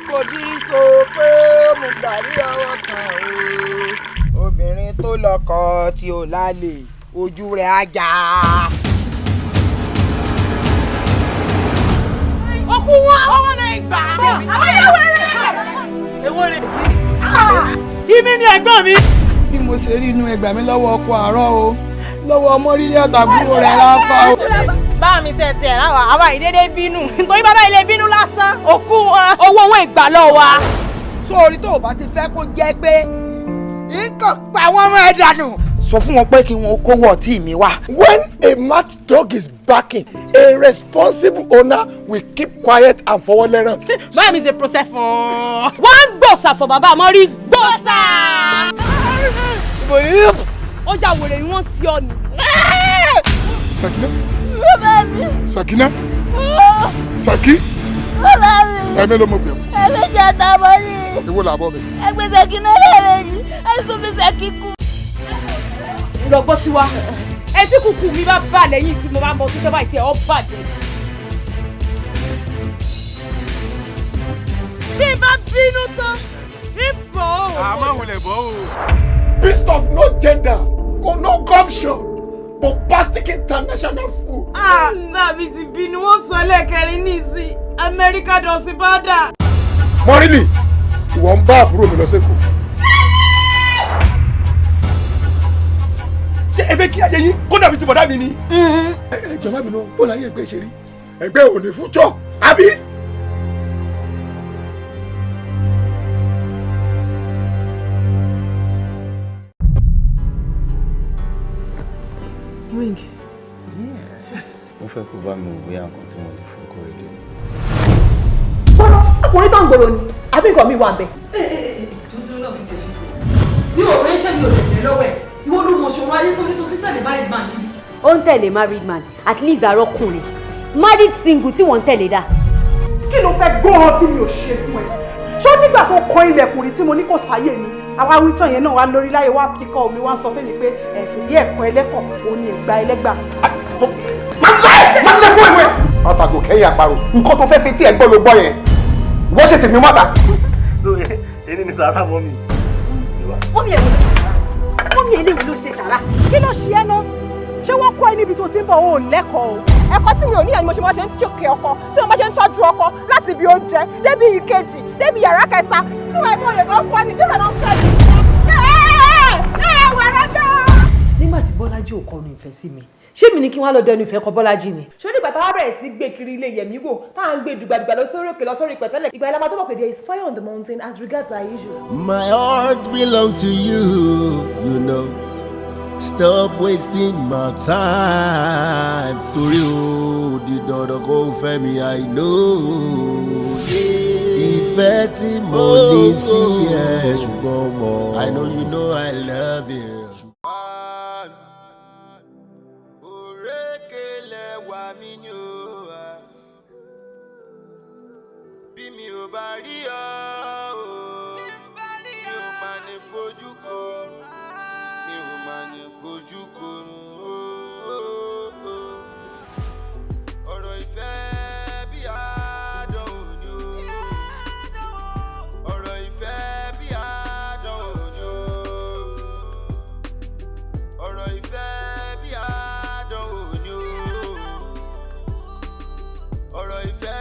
kò bí so pé mo gbà ní ọwọ́ kan o. Obìnrin tó lọ́kọ tí ò lálẹ́ ojú rẹ̀ á jà. Okun wọn ọwọ́ náà gbà. Èwo rẹ̀? Ìmí ni ẹ̀gbọ́n mi. Bí mo ṣe rí inú ẹgbàá mi lọ́wọ́ ọkọ àárọ̀ o lọ́wọ́ ọmọ rí àtàbúrò rẹ̀ ráfà o. Bá mi tẹ̀tì ẹ̀ láwa àwa ìdédé bínú nítorí bàbá ilé bínú lásán òkú wọn owó owó ìgbà lọ wa. Sórí tó o bá ti fẹ́ kó jẹ́ pé nǹkan pa wọ́n mọ́ ẹ dànù. Sọ fún wọn pé kí wọn kówó ọtí mi wá. When a mad dog is barking, a responsible owner will keep quiet and forward learners. Báyọ̀ mi ṣe process fún. Wọ́n ń gbòòsà fún bàbá àmọ́ rí gbòòsà. Ó jà wèrè ni wọ́n sí ọ ni. Sakina? Sakina? Saki? Ẹ̀mí ló mọ̀ pé. Ẹ̀mí jẹ́ àtàbọ̀ ni. Ìwọ làbọ̀ mi. Ẹgbẹ́ Sakina lẹ́rẹ̀ ni, ẹ̀sùn mi Saki kú. Lọ́gbọ́n tí wá, etí kùkù mi bá bà lẹ́yìn tí mo bá mọ títọ́ báyìí tí ẹ̀ ọ́ bàjẹ́. Bí bá bínú tán, ìbọn o. Àmọ́ òun lè bọ́ o. Beast of no gender, go no gumption, bombastic international fool. Nàbí ti bínú wọ́n sọ ẹlẹ́kẹrin nísìn, Amẹ́ríkà dọ̀sí bá dà. Mọ́rìlì, ìwọ ń bá àbúrò mi lọ sẹ́kọ̀ọ́. Ṣé ẹ fẹ́ kí ayé yín kó dàbí ti bọ̀dá mi ni? Jọ̀ọ́ mi náà, bó láyé ẹgbẹ́ ṣe rí? Ẹgbẹ́ ò ní fújọ́, àbí? Ring. Mo fẹ́ kó bá mi wò bóyá nǹkan tí mo lè fún Kóredé. Bọ́lá, ọkùnrin tó ń gbòòrò ni, àbí nǹkan mi wà bẹ́ẹ̀. Dúdú náà fi tẹ̀sí tì. Bí òun ń ṣe ní òtẹ̀lẹ̀ lọ́wọ́ ẹ̀, ìwọ ló mọ̀ ṣòro ayé tó ní tó fi tẹ̀lé married man kiri. Ó ń tẹ̀lé married man, at least àrọ́kùnrin. Married single tí wọ́n ń tẹ̀lé dá. Kí ló fẹ́ gbọ́ bí mi ò ṣe fún ẹ? Ṣé ó nígbà tó kọ ilẹ̀kùnrin tí mo ní kò sáyè ni? Àwa wítàn yẹn náà wá lórí láyé wá kíkọ́ omi wá ń sọ fún mi pé ẹ̀fìdí ẹ̀kọ́ ẹlẹ́kọ̀ọ́ òun ni ẹ̀gbà ẹlẹ́gbà. Má lẹ́ fún ìwé. Àtàgò kẹ́yìn àparò, nǹkan tó fẹ́ fi tí ẹ gbọ́ ló gbọ́ yẹn. Wọ́n ṣe tèmi mọ́ta. Èyí ni sàrà mọ́ mi. Mọ́mí eléwo ló ṣe sàrà. Kí ló ṣe ẹ́ náà? Ṣé wọ́n kọ́ ẹ níbi tó ti ń bọ̀ o lẹ́kọ̀ọ́ o? Ẹ̀kọ́ tí mi ò ní ẹni mo ṣe máa ṣe ń ṣòkè ọkọ, tí mo máa ṣe ń tọ́jú ọkọ láti ibi oúnjẹ, débi ìkejì, débi yàrá kẹta, tí wọ́n ẹ̀kọ́ lè lọ fún ẹni tí wọ́n lọ fẹ́ mi. Wẹ̀rẹ̀ dá. Nígbà tí Bọ́lájí ò kọnu ìfẹ́ sí mi, ṣé mi ni kí wọ́n lọ dẹnu ìfẹ́ kọ Bọ́lájí ni? Ṣé nígbà táwa bẹ̀rẹ̀ sí gbé kiri ilé Yẹ̀mí wò, táwọn ń gbé dùgbàdùgbà lọ sórí òkè lọ sórí ìpẹ̀tẹ́lẹ̀, ìgbà ìlànà tó mọ̀ pé there is fire on the mountain as regards our issue. My heart belongs to you, you know. Stop wasting my time. Torí o di dandan kó fẹ́ mi, I know. Ìfẹ́ tí mo ní sí ẹ ṣùgbọ́n mo. I know you know I love you. Òrékelẹ̀ wà mí ni o. Bí mi ò bá rí ọ, mi ò máa ní fojú kò. Mi ò máa ní fojú korun ọ̀rọ̀ ìfẹ́ bí àádọ́wò ni o ọ̀rọ̀ ìfẹ́ bí àádọ́wò ni o ọ̀rọ̀ ìfẹ́ bí àádọ́wò ni o ọ̀rọ̀ ìfẹ́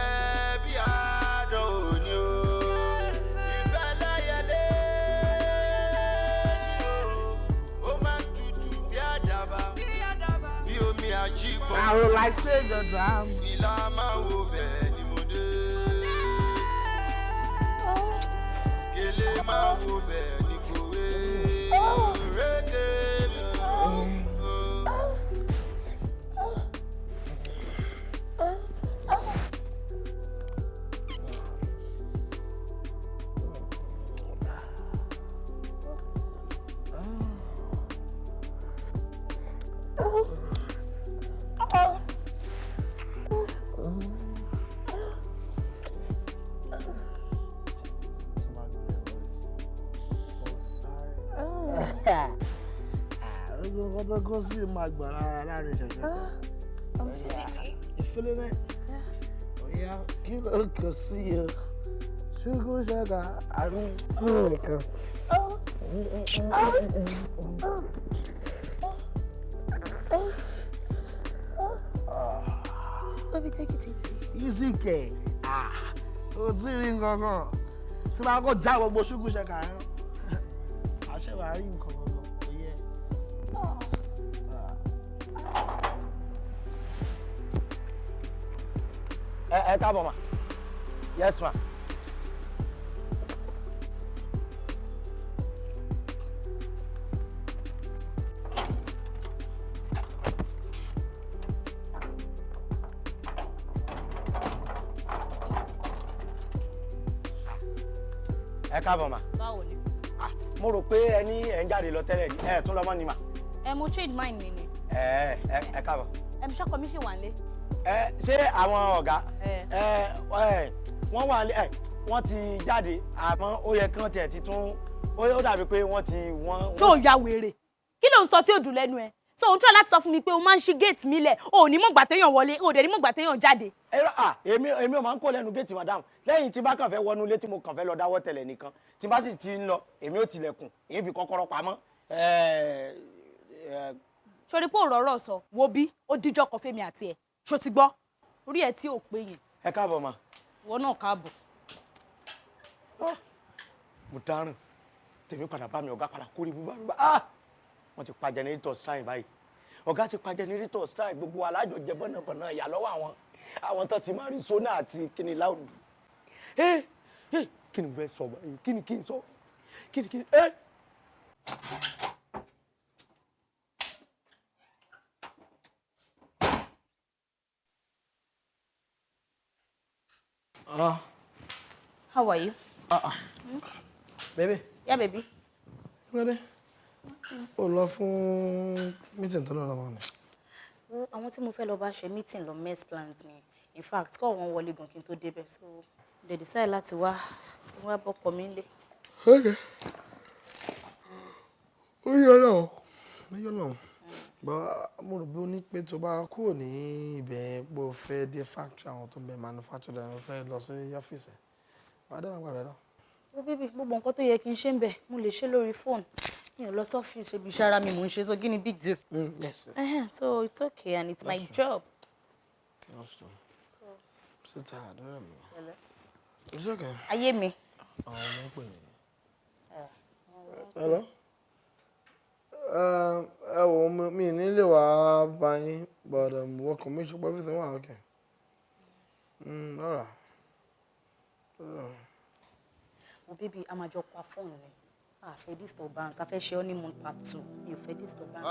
bí àádọ́wò ni o ìfẹ́ láyẹlé I would like to say your drum. Ìlà máa wo bẹ́ẹ̀ ni mo dé. Kélé máa wo bẹ́ẹ̀ ni kò wé. Rédè mi ò. Go see my banana. You feeling it? Oh yeah, you look good. See you. Sugar, sugar, I don't Baby, take it easy. Easy, K. Oh, dealing go. So I go jaw about sugar, sugar. I shall worry in Congo. Káàbọ̀ ma. Yes ma. Káàbọ̀ ma. Báwo ni? Mo rò pé ẹni ẹ̀ ń jáde lọ tẹ́lẹ̀ ẹ̀ tún lọ mọ́ ni ma. Mo trade mind mi ni. Káàbọ̀. Ṣọ́kọ mi ṣì wà nílé. Ṣé àwọn ọ̀gá wọ́n wà wọ́n ti jáde àmọ́ ó yẹ kí wọ́n tiẹ̀ ti tún ó dàbí pé wọ́n ti wọ́n. Ṣé o ya wèrè? Kí ló ń sọ tí ò dùn lẹ́nu ẹ? So òun try láti sọ fún mi pé o máa ń ṣí gate mi lẹ̀ o ò ní mọ̀ gbà téèyàn wọlé o ò dẹ̀ ní mọ̀ gbà téèyàn jáde. Èmi ò máa ń kó lẹ́nu gate madam lẹ́yìn tí bá kàn fẹ́ wọnú ilé tí mo kàn fẹ́ lọ dáwọ́ tẹ̀lẹ̀ nìkan tí bá sì ti ń lọ èmi ò tilẹ̀kùn èyí fi kọ́kọ́rọ́ pamọ́. Sori pé òrọ̀rọ̀ sọ wo bí ó díjọ́ kan fẹ́mi àti ẹ̀ ṣó ti gbọ́ orí ẹ̀ tí ò pé yẹn. Ẹ káàbọ̀ ma. Ìwọ náà káàbọ̀. Mo dáràn tèmi padà bá mi ọ̀gá padà kórìí bú bá mi bá wọ́n ti pa generator strike báyìí ọ̀gá ti pa generator strike gbogbo alájọ jẹ bọ́nàbọ̀nà ìyá lọ́wọ́ àwọn tó ti máa rí sóná àti kíni láòdù kí ni mo fẹ́ sọ báyìí kí ni kí n sọ kí ni How are you? Baby. Yeah, baby. Ready? O lọ fún meeting tó lọ lọ́wọ́ ni. Àwọn tí mo fẹ́ lọ bá ṣe meeting lọ mess plans mi. In fact, kọ́ wọn wọlé gan kí n tó débẹ̀. So, they decide láti wá bọ́kọ mi nílé. Okay. Ó yọ náà. But mo rò bí ó ní pé tó bá kúrò ní ibẹ̀ pé o fẹ́ dé factory àwọn tó ń bẹ manufacture dáná fẹ́ lọ sí ọ́fíìsì. Wàá dáhùn àgbà bẹ́ẹ̀ náà. Ó bíbí gbogbo nǹkan tó yẹ kí n ṣe ń bẹ̀ mo lè ṣe lórí fóònù. Mi ò lọ sọ́fíìsì ibi iṣẹ́ ara mi mò ń ṣe so kí ni big deal. Yes. So it's okay and it's my job. So tired, don't you? It's okay. Ayé mi. Àwọn ọmọ ń pè mí. Hello? Ẹ wo mi nílé wá bá yín but wọ́n kàn mí ṣùgbọ́n everything wà okay. All right. Well, baby, I'm a job pa phone ni. Fẹ́ disturbance. I fẹ́ ṣe honeymoon part 2. Mi ò fẹ́ disturbance. I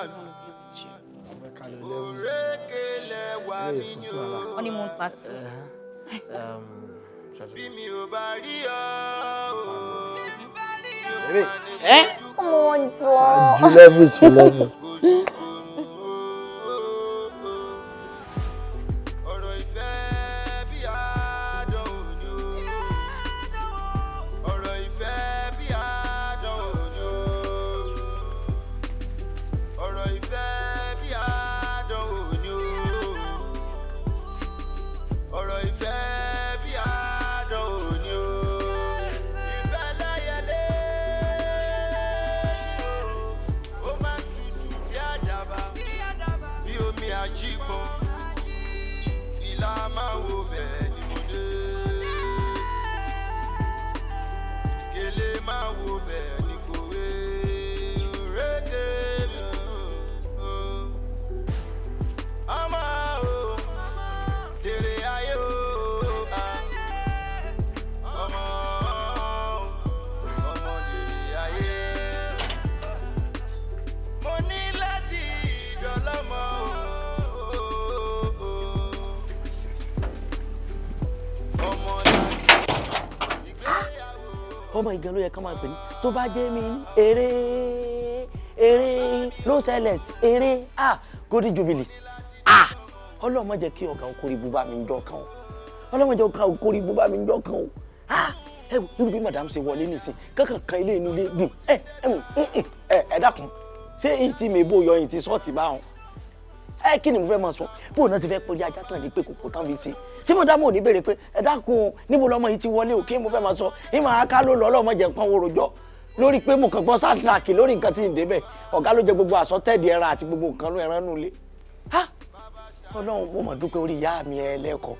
just want to be with you. Honeymoon part 2. Baby. Come on, bro. Do levels for levels. ọmọ ìgan ló yẹ ká máa pè ní tó bá jẹ́ mi eré ló ṣẹlẹ̀ eré Golden Jubilee ọlọ́mọ jẹ́ kí ọ̀gá okòrí búbá mi ń jọ kan o ọlọ́mọ jẹ́ ọ̀gá okòrí búbá mi ń jọ kan o ẹ wò bí madam ṣe wọlé nìsín kankan kan ilé inú ilé gbìm ẹ dákun ṣé èyí tí mi bó yọ èyí tí sọ́ọ̀tì bá wọn kí ni mo fẹ́ máa sọ bó náà ti fẹ́ pé ajá tán ní pé kòkó tán fi ṣe tí mo dámọ̀ ní béèrè pé ẹ dákun níbo lọmọ yìí ti wọlé o kí mo fẹ́ máa sọ ìmọ̀ aká ló lọ ọlọ́mọ jẹ nǹkan worojọ́ lórí pé mo kàn gbọ́ sáàtìláàkì lórí nǹkan tí ń débẹ̀ ọ̀gá ló jẹ gbogbo àsọtẹ́ẹ̀dì ẹran àti gbogbo nǹkan ló ẹran nulẹ̀ ọlọ́run mo mọ̀ dúpẹ́ orí ìyá mi ẹlẹ́kọ̀ọ́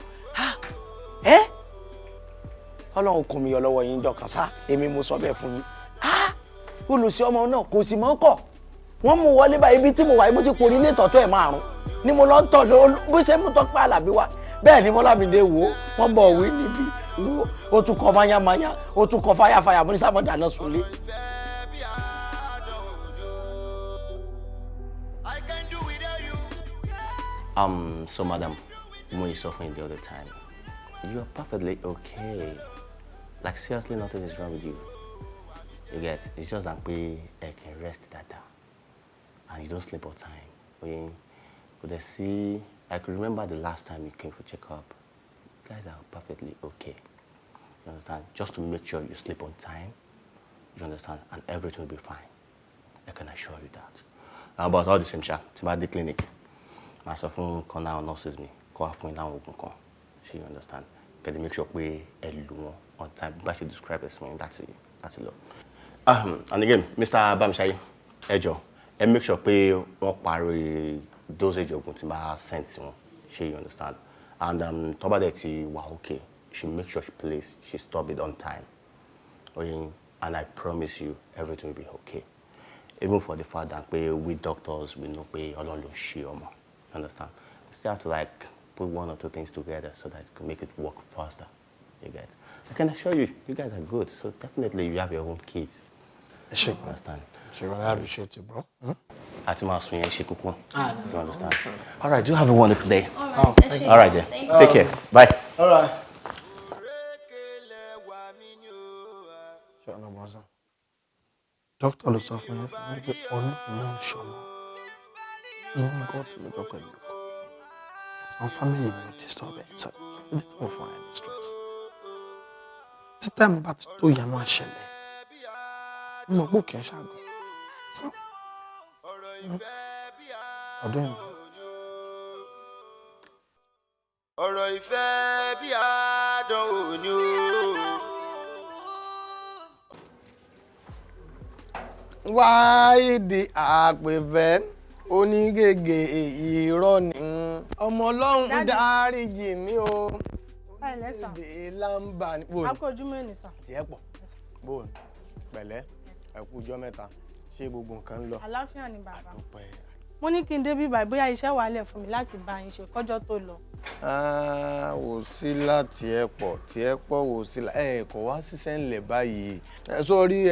ọlọ́run kò mí yọ lọ́wọ́ yín jọ kàn sá èmi mo sọ bẹ́ẹ̀ fún yín olùsí ọmọ náà kò sì mọ́ kọ̀ wọ́n mú wọlé báyìí ibi tí mo wà yìí mo ti porí ní ìtọ́tọ́ ẹ̀ 5 ni mo lọ ń tọ̀ bó ṣe mú tọ́pẹ́ Àlàbí wá bẹ́ẹ̀ ni Mọ́lámídé wò ó wọ́n bọ̀ wí níbí wo ó tún kọ mayamaya ó tún kọ fáyàfáyà mo ní sábà dáná sunlé. So madam, mo is suffering the other time. You are perfectly okay. Like seriously, nothing is wrong with you. You get? It's just that I can rest that down, and you don't sleep all time. But I see, I can remember the last time you came for checkup. You guys are perfectly okay. You understand? Just to make sure you sleep on time. You understand? And everything will be fine. I can assure you that. But all the same, it's about the clinic. My son come now nurses me. Go after me now. You understand? Can they make sure we on time? But she describe it to me. That's it. That's it. And again, Mr. Bamshai, Ejo, and make sure pay what parry dosage of Mutima sense. She understand? And top of that, wow, okay. She make sure she stop it on time. And I promise you, everything will be okay. Even for the fact that we doctors, we know pay all on your understand? We still have to like put 1 or 2 things together so that it can make it work faster. You get? I can assure you, you guys are good. So definitely you have your own kids. Sure. You understand? Sure, I appreciate you, bro. You understand? All right, do have a wonderful day. All right, all right then. Take care. Bye. All right. Sure, no bother. Doctor looks off me. Maybe unknown show. Even go to the doctor. Our family will disturb it. So it's not for any stress. This time about to Yama Shelley. No book and shadow. So, I don't know. Ọ̀rọ̀ ìfẹ́ bí àdánwò ni o. Wáìdì àpèfẹ́ onígègé irọ́ ni ọmọ Ọlọ́run dáríjì mí o. Ìdè lámbà ni. Akójúmọ́ ni sà. Tiẹ̀ pọ̀. Bóòlù. Pẹ̀lẹ́. Ẹ kú ọjọ́ mẹ́ta. Ṣé gbogbo nǹkan ń lọ? Àlàáfíà ni bàbá. Mo ní kí n dé bí báyìí bóyá iṣẹ́ wà lẹ̀ fún mi láti bá yín ṣe kọ́jọ́ tó lọ. Wò sí láti tí ẹ pọ̀ wò sí kò wá síṣẹ́ ńlẹ̀ báyìí. Sórí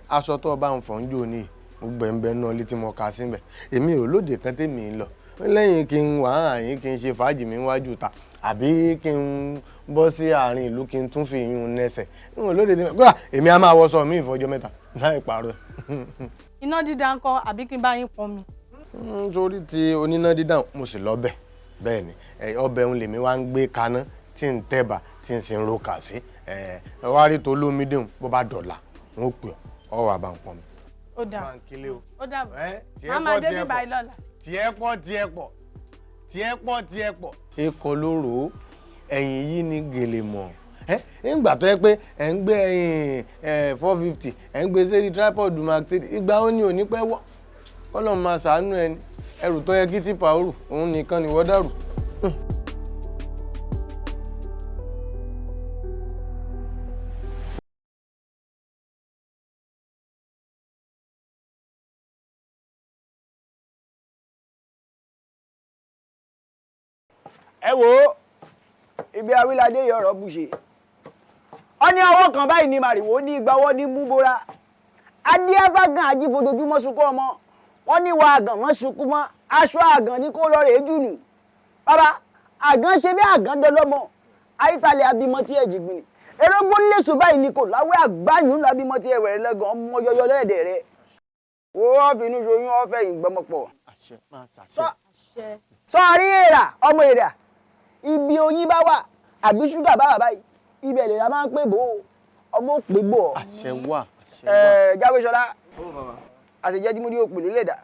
aṣọ tó bá ń fọ́n jò ní gbogbo ẹ̀ńbẹ́ náà létí mo kà síbẹ̀. Èmi ò lóde kan tèmi ń lọ. Lẹ́yìn kí n wà àyín kí n ṣe fàájì mi wájú ta àbí kí n bọ́ sí àárín ìlú kí n tún fi yún nẹ́sẹ̀. N ò lóde tèmi. Kódà èmi á máa wọṣọ mi ìfọjọ́ mẹ́ta láì pààrọ̀. Iná dídá ńkọ́ àbí kí n bá yín pọn mi? Sórí ti oníná dídá mo sì lọ bẹ̀. Bẹ́ẹ̀ ni ọbẹ̀ ń lèmi wá ń gbé kaná tí ń tẹ̀bà tí ń sin roka sí wá rí tó lómi déhùn bó bá dọ̀là n ó pè ọ́ wà bá ń pọn mi. Ó dà bá ń kílé o. Ó dà máma dé bí báyìí lọ́la. tiẹ̀ pọ̀. Ikọ̀ lóró ẹ̀yìn yìí ní gèlè mọ̀ nígbà tó yẹ pé ẹ̀ ń gbé 450 ẹ̀ ń gbé sẹ́rí tripod mark 3 ìgbà ó ní òní pẹ́ wọ́ Ọlọ́run máa ṣàánú ẹni ẹrù tó yẹ kí tipa òrù òun nìkan ni wọ́n dàrú. Ẹ wo ibi awíládé yìí ọ̀rọ̀ bùṣe ọ ní ọwọ́ kan báyìí ní màrìwò ní ìgbàwọ́ ní múbora adíáfágàn ajífojoojúmọ́ sunkún ọmọ wọ́n ní wa àgàn mọ́ sunkún mọ́ aṣọ àgàn ní kó lọ rèé jùnù bàbá àgàn ṣe bí àgàn dọlọ́mọ ayítalẹ̀ abimọ tí ẹ jìgbìn erógbó lẹ́sùn báyìí ni kò láwẹ́ àgbáyùn lábímọ tí ẹ wẹ̀rẹ̀ lẹ́gàn ọmọ yọyọ lẹ́ẹ̀dẹ̀ rẹ wo ọ́fìnú ṣoyún ọ́fẹ́ ìgbọ́mọpọ̀ sọ́ọ́rí èèrà ọmọ èèrà ibi oyin bá wà àbí ṣúgà bá wà báyìí ibẹ̀ lè ra máa ń pè bò ọmọ òpè bò ọ́. àṣẹ wà. Jáwé Ṣọlá àtijọ́ tí mo rí òpè ló lè dà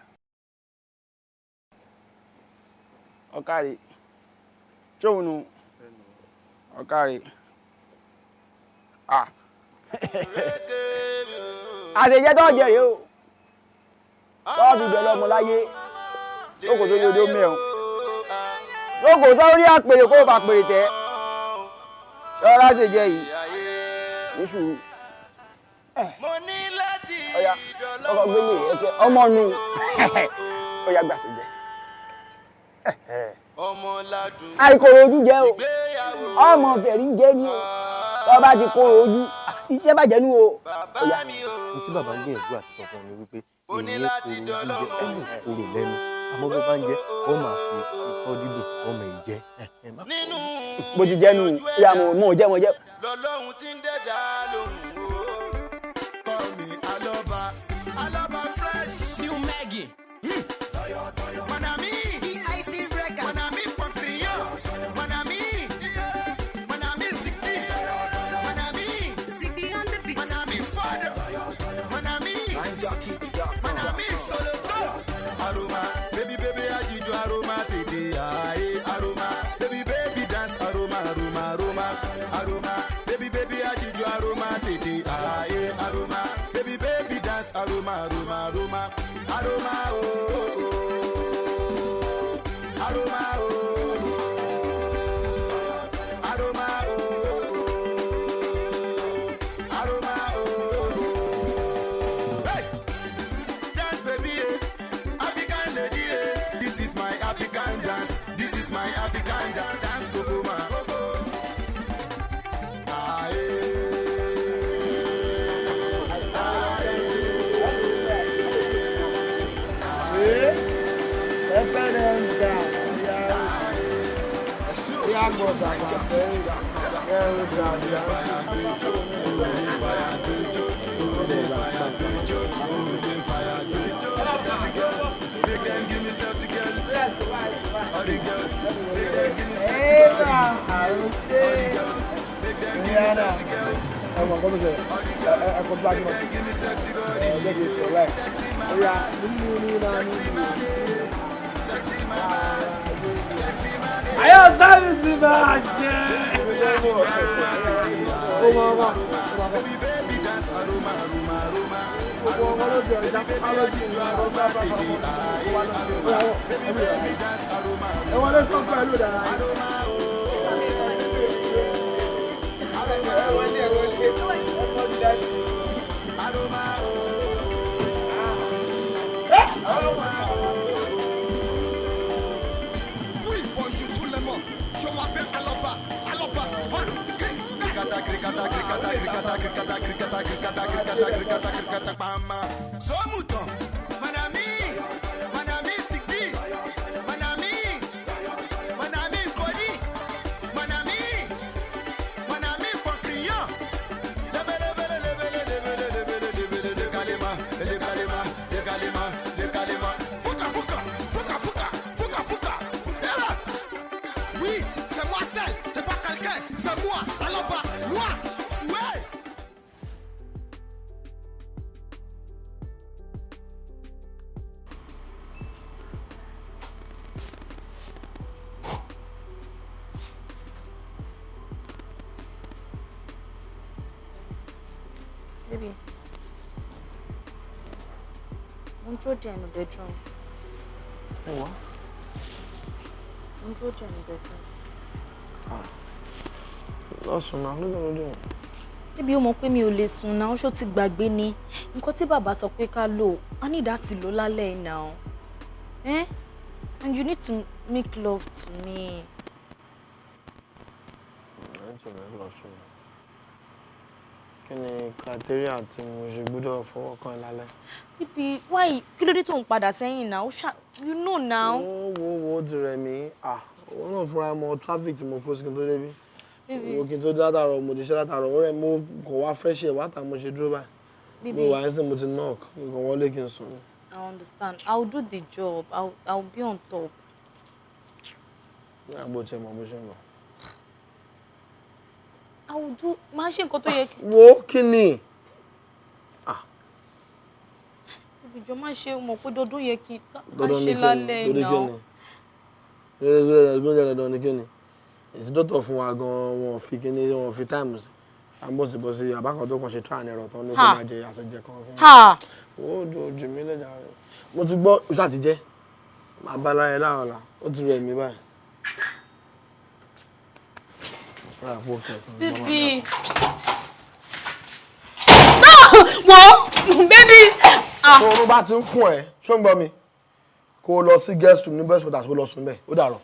Ọ̀kàrẹ̀. Ṣóun nu. Ọ̀kàrẹ̀. Ah. Àṣejẹ́ tó jẹ rèé o. Tọ́ọ̀bì dọ̀lọ́ ọmọ láyé. Lóko tó yóò dé mẹ́rin. Lóko sórí àpèrè kó bá pèrè tẹ́. Ṣọ́ra ṣèjẹ́ yìí. Níṣù. Ọya, ọkọ̀ gbélé ẹsẹ̀ ọmọ nu. Ọya gbàṣẹ jẹ. Àìkòrò ojú jẹ́ o. Ọmọ fẹ̀rí jẹ́ ní o. Tọ́ bá ti kóró ojú. Iṣẹ́ bàjẹ́ nú o. Ọya. Mo tí bàbá ń gbìyànjú àti sọ fún mi wípé èyí kóró ojú jẹ ẹni kóró lẹ́nu. Àmọ́ tó bá ń jẹ, ó máa fi ikọ́ dídùn ọmọ yìí jẹ. Bó ti jẹ́ nù, ìyá mo jẹ́ mo jẹ́. Lọ́lọ́run ti ń dẹ̀dá lóhùn o. Call me Aloba fresh. New Maggie. Manami. T.I.C. record. Manami Pomprio. Manami. Manami Sikdi. Manami. Sikdi on the beat. Manami Father. Manami. Manami Soloto. Aroma. Baby, ajijo aroma tete. Aye, aroma. Baby, dance aroma, aroma, aroma. Aroma. Baby, ajijo aroma tete. Aye, aroma. Baby, dance aroma, aroma, aroma. Aroma, oh, oh, oh. Aroma, oh, oh. Aroma, oh, oh. Aroma, oh, oh. Hey! Dance, baby, African lady, this is my African dance. This is my African dance. Dance, Kokoma. Ayọ̀ sábìsì máa jẹ́. Ó máa wá. Gbogbo ọmọ ló jẹ ìjà alójú ìlú àwọn ọmọ bá ẹ wọlé sọ́kọ̀ ẹ̀ ló dára yìí. Oui, bonjour tout le monde. Je m'appelle Aloba. Aloba. Somouton. Manami Sikdi. Manami Kodi. Manami Pomprio. Oui, c'est moi seul, c'est pas quelqu'un, c'est moi, Aloba, moi, Souhait. Baby, won't you in the bedroom? What? Won't you in the bedroom? Lọ́sùn náà ló lọ́dún dùn. Baby, ó mọ̀ pé mi ò lè sùn náà, ṣó ti gbàgbé ni. Nǹkan tí bàbá sọ pé ká lò, I need that to lò lálẹ́ now. Eh? And you need to make love to me. Kí ni criteria tí mo ṣe gbọ́dọ̀ fọwọ́ kan lálẹ́? Baby, why? Kí ló dé tó ń padà sẹ́yìn now? You know now. Wo dirẹ̀ mi. Òun náà fúnra mọ traffic tí mo kó sí kí n tó débi. Baby. Mo kí n tó látàrọ̀ mo ti ṣe látàrọ̀ ọ̀rẹ́ mo kàn wá fresh air wá tà mo ṣe dúró báyìí. Baby. Mo wà ẹ́sìn mo ti knock mo kàn wọlé kí n sùn. I understand. I'll do the job. I'll be on top. Ní àgbo tí mo bó ṣe ń lọ. I'll do. Máa ṣe nǹkan tó yẹ kí. Wo kí ni? Ìjọ máa ṣe mọ̀ pé dọdún yẹ kí ká Dandan ṣe ni lálẹ́ kí ni? náà. dandan ni kíni ìsídọ́tọ̀ fún wa gan-an wọn fi kíní wọn fi táìmù sí àbọ̀sibọ̀sì àbákan tó kàn ṣe try and error tán ló kó máa jẹ àṣejẹ kan fún mi. ó dojú mi lẹ́jà rẹ̀ mo ti gbọ́ oṣù àti jẹ́ máa bá lára ẹ láwọn ọ̀la ó ti rẹ̀ mí báyìí. Baby. Whoa, baby. Tó o bá ti ń kún ẹ, ṣó ń gbọ́ mi? Kó o lọ sí guest room ní best hotel kó o lọ sùn bẹ́ẹ̀, ó dàrọ̀.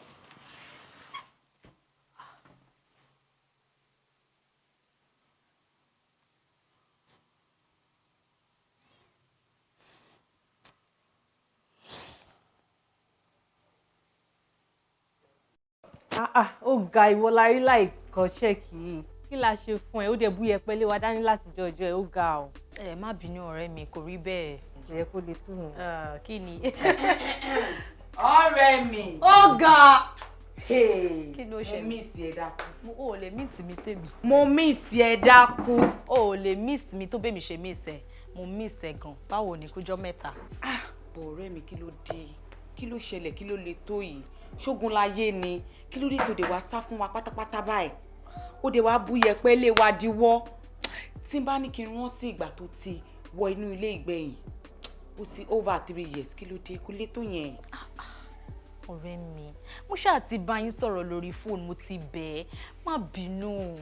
Ó ga ìwọ la rí láìkọ́ ṣẹ́ẹ̀kì yìí kí la ṣe fún ẹ ó dẹ̀ bú yẹpẹ lé wa dání láti jọjọ ẹ ó ga o. Ẹ má bínú ọ̀rẹ́ mi kò rí bẹ́ẹ̀. Kò yẹ kó lè tó yẹn. Kí ni? Ọ̀rẹ́ mi. Ó ga. Kí ló ṣe? Mo miss ẹ dákú. O ò lè miss mi tèmi. Mo miss ẹ dákú. O ò lè miss mi tó bẹ́ẹ̀ mi ṣe miss ẹ. Mo miss ẹ gan. Báwo ni kújọ́ mẹ́ta? Bọ̀ ọ̀rẹ́ mi kí ló dé? Kí ló ṣẹlẹ̀? Kí ló le tó yìí? Ṣógun láyé ni kí ló dé tó dé wá sá fún wa pátápátá báyìí ó dé wá bú yẹpẹ lé wa diwọ́ tí n bá ní kí n rántí ìgbà tó ti wọ inú ilé ìgbẹ̀yìn ó sì over 3 years kí ló dé kó lé tó yẹn. Ọ̀rẹ́ mi mo ṣáà ti bá yín sọ̀rọ̀ lórí fóònù mo ti bẹ̀ ẹ́ má bínú.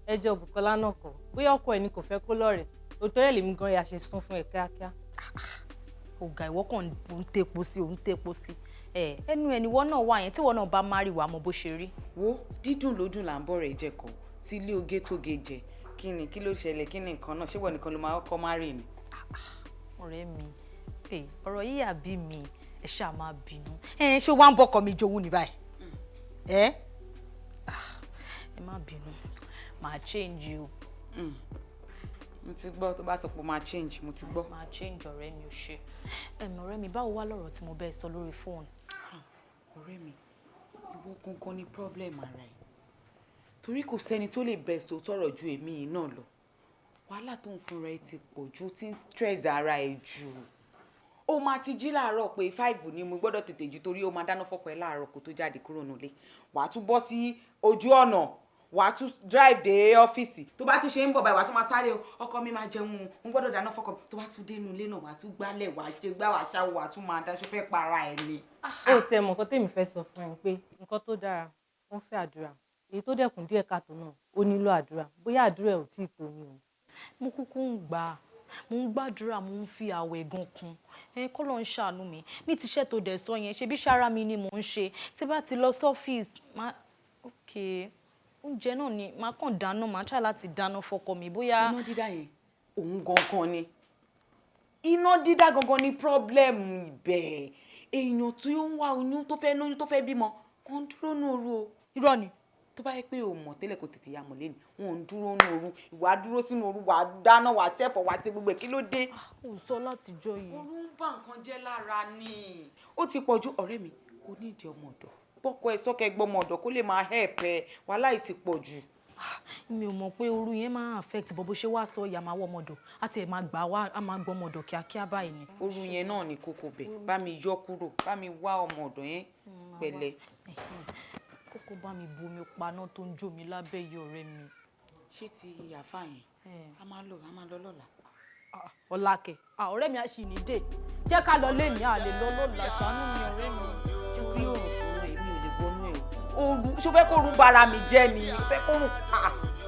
Ẹjọ́ Bùkọ́lá náà kọ̀ bóyá ọkọ ẹ̀ ni kò fẹ́ kó lọ́rẹ̀ẹ́ òtọ́rẹ́ lèmi gan ya ṣe sún fún ẹ kíákíá. Ọ̀gá ìwọ kàn ń tepo sí òun tepo sí ẹnu ẹniwọ náà wà yẹn tíwọ náà bá má rí wàá mọ bó ṣe rí. Wo dídùn lódùn là ń bọ̀ rẹ̀ jẹ kọ́ tí ilé oge tó ge jẹ kí ló ṣẹlẹ̀ kí ni nǹkan náà ṣé wọ́n nìkan ló máa kọ́ má rè ni. Ọ̀rẹ́ mi ọ̀rọ̀ yìí àbí mi ẹ ṣáà máa bínú ṣé wàá ń bọ́kọ mi jowú ní báyìí ẹ má bínú màá change o. Mo ti gbọ́ tó bá sọ pé máa change mo ti gbọ́. Máa change ọ̀rẹ́ mi ò ṣe. Ọ̀rẹ́ mi báwo wá lọ́rọ̀ tí mo bẹ́ẹ̀ sọ lórí fóònù. Ọ̀rẹ́ mi ìwọ gangan ní problem ara ẹ̀ torí kò sẹ́ni tó lè bẹ́ẹ̀ sọ tọ̀rọ̀ ju èmi yìí náà lọ wàhálà tó ń fúnra ẹ ti pọ̀ ju tí ń stress ara ẹ jù ó máa ti jí láàárọ̀ pé 5 ni mo gbọ́dọ̀ tètè jí torí ó máa dáná fọ́kọ ẹ láàárọ̀ kó tó jáde kúrò nílé wàá tún bọ́ sí ojú ọ̀nà wàá tún drive dé ọ́fíìsì tó bá tún ṣe ń bọ̀ báyìí wàá tún máa sáré ọkọ mi máa jẹun ń gbọ́dọ̀ dáná fọ́kọ tó bá tún dénú ilé náà wàá tún gbálẹ̀ wàá jẹ gbá wàá ṣáwó wàá tún máa dáṣọ fẹ́ para ẹ̀ ni. Ó tiẹ̀ mọ̀ nǹkan tèmi fẹ́ sọ fún ẹ pé nǹkan tó dára wọ́n fẹ́ àdúrà èyí tó dẹ̀kùn díẹ̀ káàtó náà ó nílò àdúrà bóyá àdúrà ẹ̀ ò tí ì tó ni o. Mo kúkú ń gbà mo ń gbàdúrà mo ń fi àwẹ̀ gan kun kọ́ ló ń ṣàánú mi ní tiṣẹ́ tó dẹ̀ sọ yẹn ṣe bí sára mi ni mò ń ṣe tí bá ti lọ sọ́fíìsì oúnjẹ náà ni màá kàn dáná màá try láti dáná fọ́kọ mi bóyá. Iná dídá yẹn òun gangan ni iná dídá gangan ni problem ibẹ̀ èèyàn tí ó ń wá oyún tó fẹ́ lóyún tó fẹ́ bímọ kàn dúró ní òru o. Irọ́ ni. Tó bá yẹ pé o mọ̀ tẹ́lẹ̀ kó tètè ya mọ̀ lẹ́nu wọn ò ń dúró ní òru ìwà dúró sínú òru wà á dáná wà á sẹ́fọ̀ wà á ṣe gbogbo ẹ̀ kí ló dé. Ó sọ látijọ́ yìí. Òru ń bà nǹkan jẹ́ lára ni ó ti pọ̀ ju ọ̀rẹ́ mi o ní ìdí ọmọ ọ̀dọ̀ bọ́kọ ẹ sọ́kẹ́ gbọ́mọ ọ̀dọ̀ kó lè máa help ẹ wàhálà yìí ti pọ̀ jù. Mi ò mọ̀ pé òru yẹn máa affect bó ṣe wá sọ ìyá máa wọ́ ọmọdọ̀ àti ẹ̀ máa gbà wá á máa gbọ́ ọmọdọ̀ kíákíá báyìí ni. Òru yẹn náà ni kókó bẹ̀ bá mi yọ kúrò bá mi wá ọmọ ọ̀dọ̀ yẹn pẹ̀lẹ́. Kókó bá mi bu omi paná tó ń jó mi lábẹ́ yìí ọ̀rẹ́ mi. Ṣé ti àfà yẹn a máa lọ lọ́la. Ọ̀làkẹ́ ọ̀rẹ́ mi á ṣì ní dé jẹ́ ká lọ lé mi à lè lọ lọ́la ṣàánú mi ọ̀rẹ́ mi. Ṣé òrùn tó rẹ̀ mi ò lè gbọ́nú ẹ̀ òru ṣó fẹ́ kó rún bara mi jẹ́ ni fẹ́ kó rún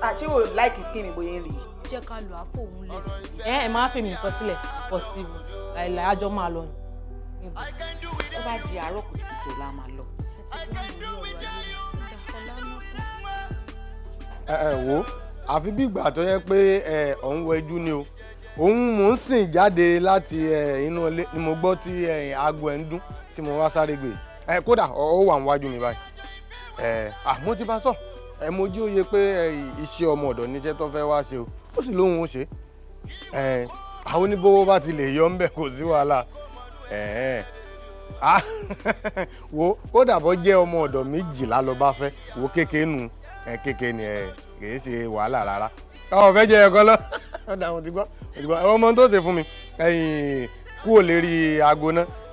àti ò láìkì skin mi bóyá ń rí. Jẹ́ ká lọ àfọ òun lẹ́sìn. Ẹ máa fi mi nǹkan sílẹ̀ possible láìláì àjọ máa lọ ni. Ó bá di àárọ̀ kùtùkùtù la máa lọ. Wo àfi bí ìgbà tó yẹ pé òun wẹjú ni o òun mò ń sìn jáde láti inú ilé ni mo gbọ́ tí aago ẹ̀ ń dún tí mo wá sáré gbé kódà ó wà níwájú mi báyìí mo ti bá sọ mo jí òye pé iṣẹ́ ọmọ ọ̀dọ̀ níṣẹ́ tó fẹ́ wá ṣe o ó sì lóhun ó ṣe àwọn oníbówó bá ti lè yọ ń bẹ̀ kò sí wàhálà wo kódà bọ́ jẹ́ ọmọ ọ̀dọ̀ 12 lọ bá fẹ́ wo kékeré nu kékeré ni kìí ṣe wàhálà rárá ọ fẹ́ jẹ ẹ̀kọ́ lọ ọ̀dà àwọn ti gbọ́ ọmọ tó ṣe fún mi kú ò lè rí aago náà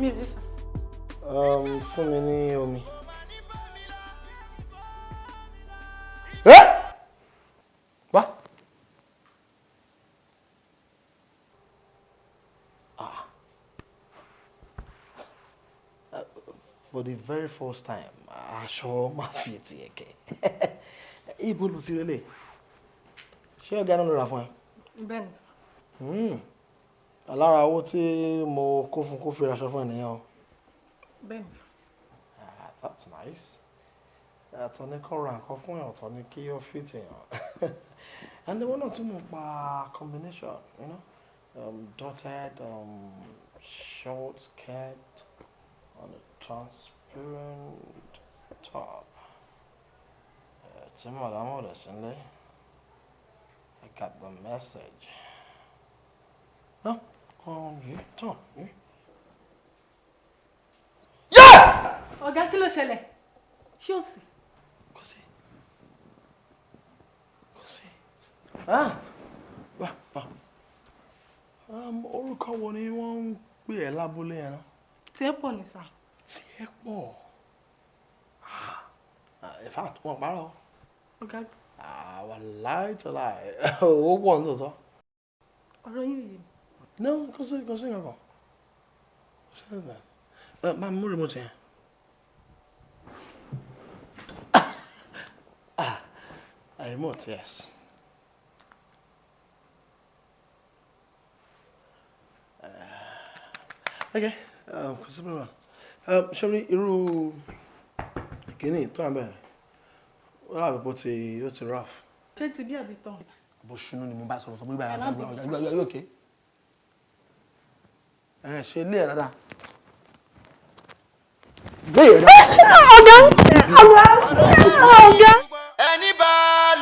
mi rí sà. Fún mi ní omi. Wá. For the very first time, aṣọ máa fi ti ẹ̀kẹ́. Ibo ló ti rélé? Ṣé ọ̀gá náà ló rà fún ẹ? Bẹ́ẹ̀ni sà. Lára owó tí mo kó fún kó fi raṣọ fún ẹ nìyẹn o. Bẹ́ẹ̀ni sà. That's nice. Ọ̀tọ̀ ni kó ra nǹkan fún ẹ, ọ̀tọ̀ ni kí ó fit èèyàn. And wọ́n náà tún mọ̀ pa combination, you know? Dotted, short skirt on a transparent top. Tí màdàmú rẹ̀ sílẹ̀, I got the message. No, turn. Ọ̀gá kí ló ṣẹlẹ̀? Ṣé o sì? Kò sí. Orúkọ wo ni wọ́n ń pè ẹ́ lábúlé yẹn náà? Tiẹ̀ pọ̀ ní sà. Tiẹ̀ pọ̀. In fact, wọ́n parọ́. Ọ̀gá. Wàláì tọ́láì. Ó pọ̀ ní tòótọ́. Ọ̀rọ̀ yín yìí. No, kò sí nǹkan. Kò sí nǹkan. Máa mú remote yẹn. Remote, yes. Okay, kò sí problem. Ṣé irú kìíní tó à ń bẹ̀rẹ̀? Ó rà pípọ́ yóò ti rough. Ṣé ti bí àbí tán? Bó ṣunú ni mo bá sọ̀rọ̀ fún bíbá yóò ké. Ṣe ilé ẹ̀ dáadáa. Ọ̀gá. Ẹni bá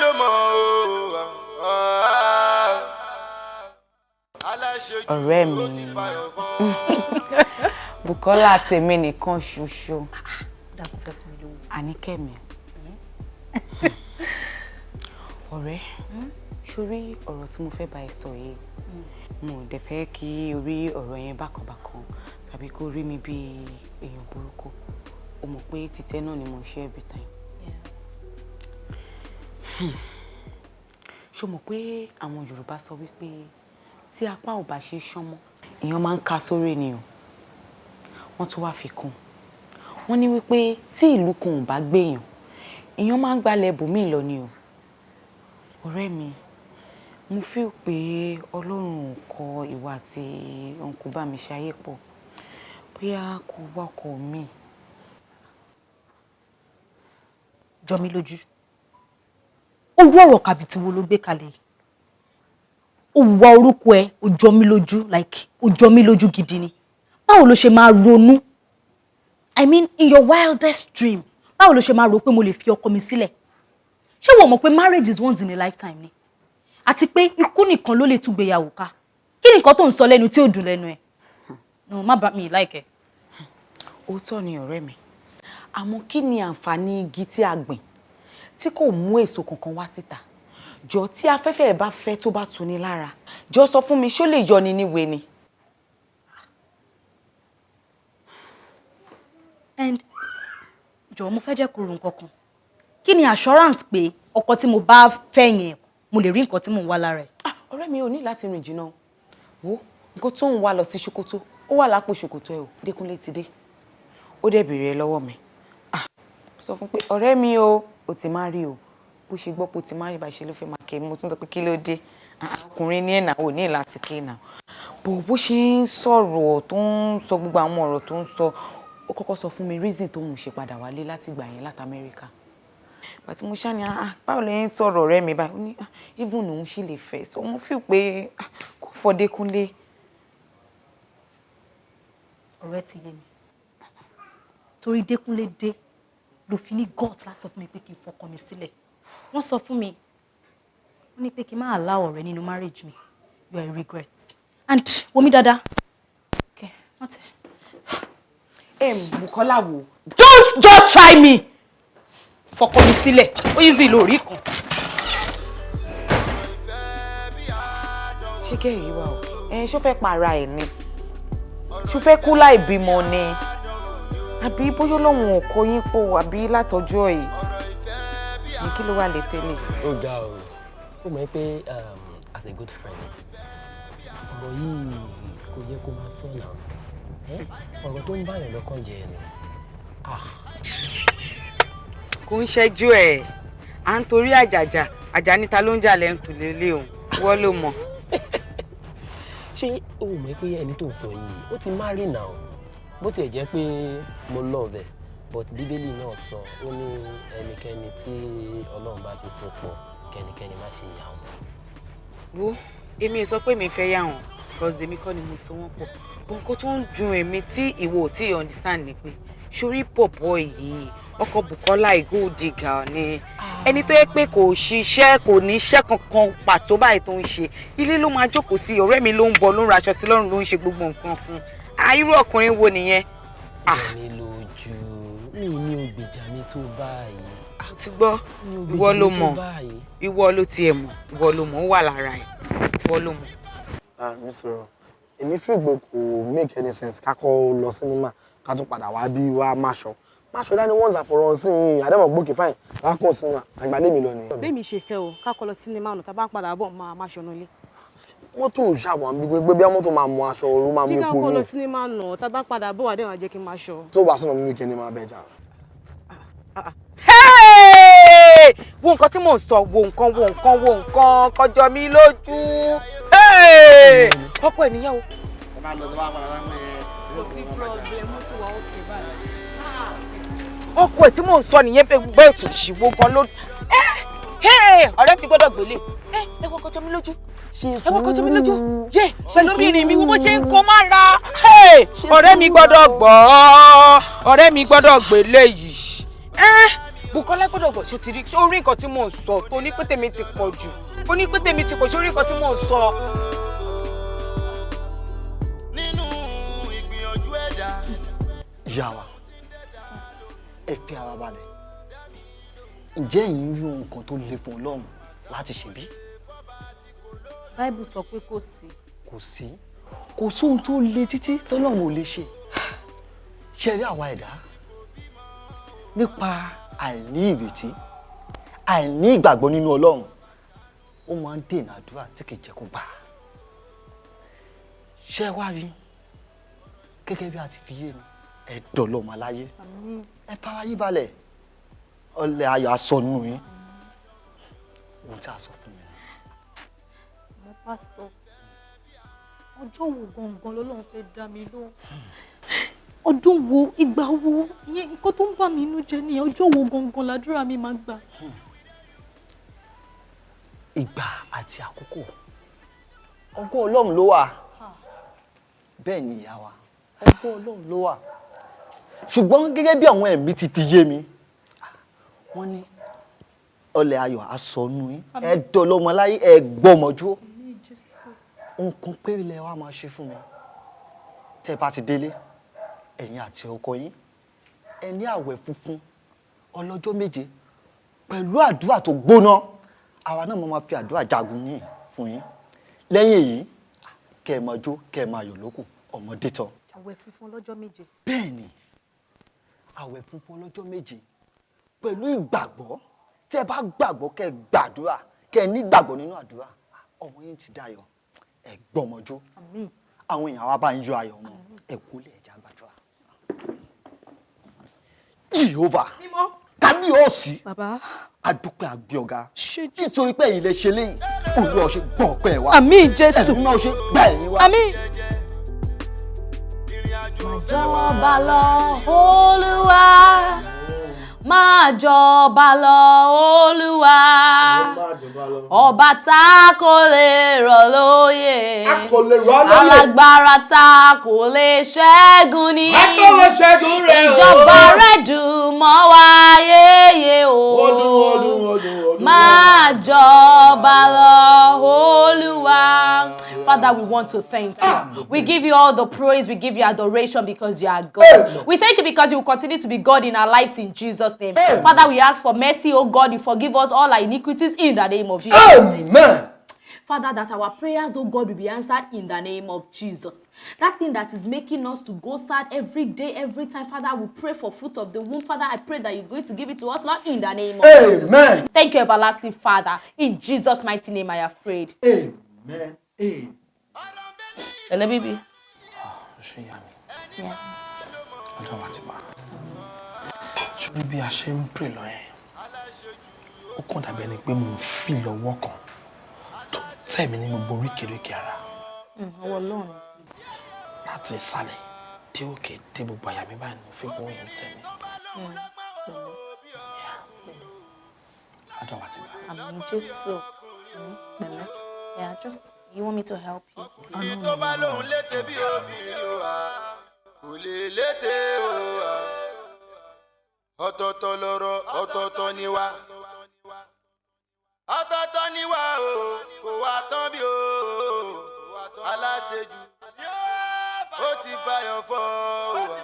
ló mọ̀ o. Ọ̀rẹ́ mi Bùkọ́lá tèmi nìkan ṣoṣo Àníkẹ́ mi. Ọ̀rẹ́ sórí ọ̀rọ̀ tí mo fẹ́ bá ẹ sọ yìí mo dẹ̀ fẹ́ kí o rí ọ̀rọ̀ yẹn bákanbákan tàbí kó rí mi bí èèyàn burúkú. O mọ̀ pé títẹ́ náà ni mo ṣe every time. Ṣó mọ̀ pé àwọn Yorùbá sọ wípé tí apá ò bá ṣe ṣán mọ́ èèyàn máa ń ká sórí ni o. Wọ́n tún wá fi kún. Wọ́n ní wípé tí ìlú kan ò bá gbéyàn èèyàn máa ń gbalẹ̀ bòmíì lọ ni o. Ọ̀rẹ́ mi mo feel pé Ọlọ́run ò kọ ìwà àti òǹkù bá mi ṣayé pọ̀ bóyá kò wọ́kọ̀ mi. Jọ mí lójú. Owó ọ̀rọ̀ kàbìtì wo ló gbé kalẹ̀ yìí? Ó wá orúkọ ẹ, ó jọ mí lójú, like ó jọ mí lójú gidi ni. Báwo ló ṣe máa ronú? I mean in your wildest dream. Báwo ló ṣe máa rò pé mo lè fi ọkọ mi sílẹ̀? Ṣé wọ́n mọ̀ pé marriage is once in a lifetime ni? Àti pé ikú nìkan ló lè tún gbéyàwó ká. Kí ni nǹkan tó ń sọ lẹ́nu tí ò dùn lẹ́nu ẹ̀? No, má bá mi like ẹ. Òótọ́ ni ọ̀rẹ́ mi. Àmọ́ kí ni àǹfààní igi tí a gbìn tí kò mú èso kankan wá síta? Jọ tí afẹ́fẹ́ ẹ̀ bá fẹ́ tó bá tu ni lára. Jọ sọ fún mi ṣó lè yọ ni níwe ni. And jọ mo fẹ́ jẹ́ kó ro nǹkan kan. Kí ni assurance pé ọkọ tí mo bá fẹ́ yẹn mo lè rí nǹkan tí mò ń wá lára ẹ̀? Ọ̀rẹ́ mi ò ní láti rìn jìnnà. Wo nǹkan tó ń wá lọ sí ṣòkòtò ó wà lápò ṣòkòtò ẹ̀ o. Dékúnlé ti dé. Ó dẹ̀ béèrè ẹ lọ́wọ́ mi. Sọ fún pé ọ̀rẹ́ mi o ti máa rí o. Bó ṣe gbọ́ pé o ti máa rí bá ṣe ló fẹ́ máa kẹ́ mi. Mo tún sọ pé kí ló dé? Ọkùnrin ní ẹ̀nà ò ní láti kí nà. Bó ṣe ń sọ̀rọ̀ tó ń sọ gbogbo àwọn ọ̀rọ̀ tó ń sọ ó kọ́kọ́ sọ fún mi reason tó ń ṣe padà wálé láti gbà yẹn láti Amẹ́ríkà. Bàtí mo ṣá ni báwo lè ń sọ̀rọ̀ ọ̀rẹ́ mi báyìí? Ó ní even òun sì lè fẹ́. So mo feel pé kò fọ́ Dékúnlé. Ọ̀rẹ́ ti yé mi. Torí Dékúnlé dé ló fi ní gut láti sọ fún mi pé kí n fọkọ mi sílẹ̀. Wọ́n sọ fún mi wọ́n ní pé kí n má allow ọ̀rẹ́ nínú marriage mi. You are a regret. And wo mi dáadáa. Okay, what's it? Bùkọ́lá wo. Don't just try me. Fọkọ mi sílẹ̀. Ó easy lórí kan. Ṣé kẹ́rì wà òkè? Ṣó fẹ́ para ẹ̀ ni? ṣó fẹ́ kú láì bímọ ni àbí bóyá Ọlọ́run ò kó yín pọ̀ àbí látọjọ́ yìí ní kí ló wà lè tẹ́lẹ̀. ó ga ọ ó mọ̀ pé as a good friend ọ̀rọ̀ yìí kò yẹ kó máa sọ náà ọ̀rọ̀ tó ń bá yàn lọ́kàn jẹ́ ni. kò ń ṣẹ́jú ẹ̀ à ń torí àjà níta ló ń jà lẹ́ǹkù lélẹ̀ òun wọ́n ló mọ̀. ṣé o mọ̀ pé ẹni tó ń sọ yìí ó ti marry now bó tiẹ̀ jẹ́ pé mo love ẹ̀ but bíbélì náà sọ ó ní ẹnikẹ́ni tí Ọlọ́run bá ti so pọ̀ kẹ́nikẹ́ni má ṣe yà wọ́n. wo èmi sọ pé mi fẹ́ yà wọ́n because èmi kọ́ ni mo so wọ́n pọ̀ nǹkan tó ń dùn èmi tí ìwọ ò tí ì understand ni pé sórí pọ̀pọ̀ yìí ọkọ Bùkọ́lá gold digger ni ẹni tó yẹ pé kò ṣiṣẹ́ kò ní iṣẹ́ kankan pàtó báyìí tó ń ṣe ilé ló máa jókòó sí ọ̀rẹ́ mi ló ń bọ̀ ló ń raṣọ sí lọ́rùn ló ń ṣe gbogbo nǹkan fún irú ọkùnrin wo nìyẹn. mi lójú mi ní ògbèjà mi tó báyìí. mo ti gbọ́ ìwọ ló mọ̀ ìwọ ló tiẹ̀ mọ̀ ìwọ ló mọ̀ ó wà lára ẹ̀ ìwọ ló mọ̀. mi sọ̀rọ̀ èmi fi gbọ́ kò make any sense kákọ́ lọ sinimá ká tún padà wá bí wá máṣọ dání once and for all sí i àdéhùn gbòkè fine wá kàn sinimá àgbàdé mi lọ ni. bẹ́ẹ̀ mi ṣe fẹ́ o kákọ́ lọ sinimá ọ̀nà tá a bá padà bọ̀ máa máṣọ nílé. mọ́tò ṣàwọn àbí pé bí mọ́tò máa mú aṣọ òru máa mú epo mi. jíkà kọ́ lọ sinimá ọ̀nà tá a bá padà bọ̀ àdéhùn àjẹ́ kí n máa ṣọ. tó bá sọ̀rọ̀ mímí kí ni máa bẹ̀ jà. wo nǹkan tí mò ń sọ wo nǹkan kọjọ mi lójú ọkọ ènìyàn o. ẹ máa lọ tó bá padà wá ní ẹ. kò sí problem mo ti wà ókè báyìí. ọkọ ẹ̀ tí mò ń sọ nìyẹn bẹ́ẹ̀ tó ṣìwò gan ló ọ̀rẹ́ mi gbọ́dọ̀ gbélé ẹ wọ́n kọjọ mi lójú ẹ wọ́n kọjọ mi lójú yé ṣe lóbìnrin mi wo bó ṣe ń kó mára ọ̀rẹ́ mi gbọ́dọ̀ gbélé yìí Bùkọ́lá gbọ́dọ̀ gbọ́ ṣe ti rí orí nǹkan tí mò ń sọ tó ní pé tèmi ti pọ̀ jù ó ní pé tèmi ti pọ̀ jù orí nǹkan tí mò ń sọ. nínú ìgbìyànjú ẹ̀dá. ìyá wa ẹ fi ara balẹ̀ ǹjẹ́ ẹ̀yin rí ohun kan tó le fún Ọlọ́run láti ṣe bí? báìbù sọ pé kò sí. kò sóhun tó le títí tọ́lọ́run ò lè ṣe ṣe rí àwa ẹ̀dá nípa àìní ìrètí àìní ìgbàgbọ́ nínú Ọlọ́run ó máa ń dènà àdúrà tí kì í jẹ́ kó gbà ṣe wá rí gẹ́gẹ́ bí a ti fi yé mi ẹ dọ̀lọ́mọ aláyé ẹ fara yín balẹ̀ ọlẹ ayọ̀ aṣọ nù yín ohun tí a sọ fún mi. mo pásítọ̀ ọjọ́ wo gangan lọ́lọ́run fẹ́ dá mi lóhùn ọdún wo ìgbà wo ìyẹn nǹkan tó ń bà mí inú jẹ́ nìyẹn ọjọ́ wo gangan làdúrà mi máa gbà. ìgbà àti àkókò ọgbọ́n Ọlọ́run ló wà bẹ́ẹ̀ ni ìyá wa ọgbọ́n Ọlọ́run ló wà ṣùgbọ́n gẹ́gẹ́ bí àwọn ẹ̀mí ti fi yé mi wọ́n ní ọlẹ ayọ̀ asọnù yín ẹ dọlọmọ láyé ẹ gbọmọjú nǹkan péré lẹ wá máa ṣe fún mi tẹ́ bá ti délé ẹ̀yin àti ọkọ yín ẹ ní àwẹ̀ funfun ọlọ́jọ́ méje pẹ̀lú àdúrà tó gbóná àwa náà máa fi àdúrà jagun yín fún yín lẹ́yìn èyí kẹ́ ẹ máa jó kẹ́ ẹ máa yọ̀ lókù ọmọdé tán. àwẹ̀ funfun ọlọ́jọ́ méje. bẹ́ẹ̀ ni àwẹ̀ funfun ọlọ́jọ́ méje pẹ̀lú ìgbàgbọ́ tẹ́ bá gbàgbọ́ kẹ́ gbàdúrà kẹ́ ní gbàgbọ́ nínú àdúrà ọmọ yín ti dayọ̀ ẹ gbọ́mọjó àwọn èèyàn wa bá ń yọ ayọ̀ wọn ẹ kúlẹ̀ ẹ̀já gbàdúrà. Jèhófà kábíyèsí adúpẹ́ àgbẹ̀ ọ̀gá nítorí pé ẹ̀yin lè ṣe léyìn Olúwa ṣe gbọ́ ọpẹ́ wa àmín Jésù ẹ̀dùn náà ṣe gbà ẹ̀yìn wa. àmín. Jọba lọ Olúwa máa jọba lọ Olúwa ọba tá kò lè rọ̀ lóyè alágbára tá kò lè ṣẹ́gun ní ìjọba rẹ̀ dùn mọ́ wa yéye o máa jọba lọ Olúwa. Father, we want to thank you. We give you all the praise. We give you adoration because you are God. We thank you because you will continue to be God in our lives in Jesus' name. Father, we ask for mercy, oh God. You forgive us all our iniquities in the name of Jesus. Amen. Father, that our prayers, oh God, will be answered in the name of Jesus. That thing that is making us to go sad every day, every time, Father, we pray for fruit of the womb. Father, I pray that you're going to give it to us, Lord, in the name of Jesus. Amen. Thank you, everlasting Father. In Jesus' mighty name I have prayed. Amen. Amen. Hello, baby. Ṣé ìyá mi? Yeah. Ọjọ́ wa ti wá. Ṣé bí a ṣe ń pray lọ yẹn? Ó kàn dàbí ẹni pé mo ń fi lọ́wọ́ kan tó tẹ̀ mí ní gbogbo oríkèéríkèé ara. Ọwọ́ Ọlọ́run. Láti ìsàlẹ̀ dé òkè dé gbogbo àyà mi báyìí ni mo fi gbóhùn yẹn tẹ̀ mí. Ọjọ́ wa ti wá. I'm just so. Yeah, just, you want me to help you? tó bá lóun lété bí obìnrin o wa kò lè lété o wa ọ̀tọ̀ọ̀tọ̀ lọ̀rọ̀ ọ̀tọ̀ọ̀tọ̀ ni wá ọ̀tọ̀ọ̀tọ̀ ni wá o kò wá tán bí o aláṣejù ó ti fàyọ̀ fọ́ o wa.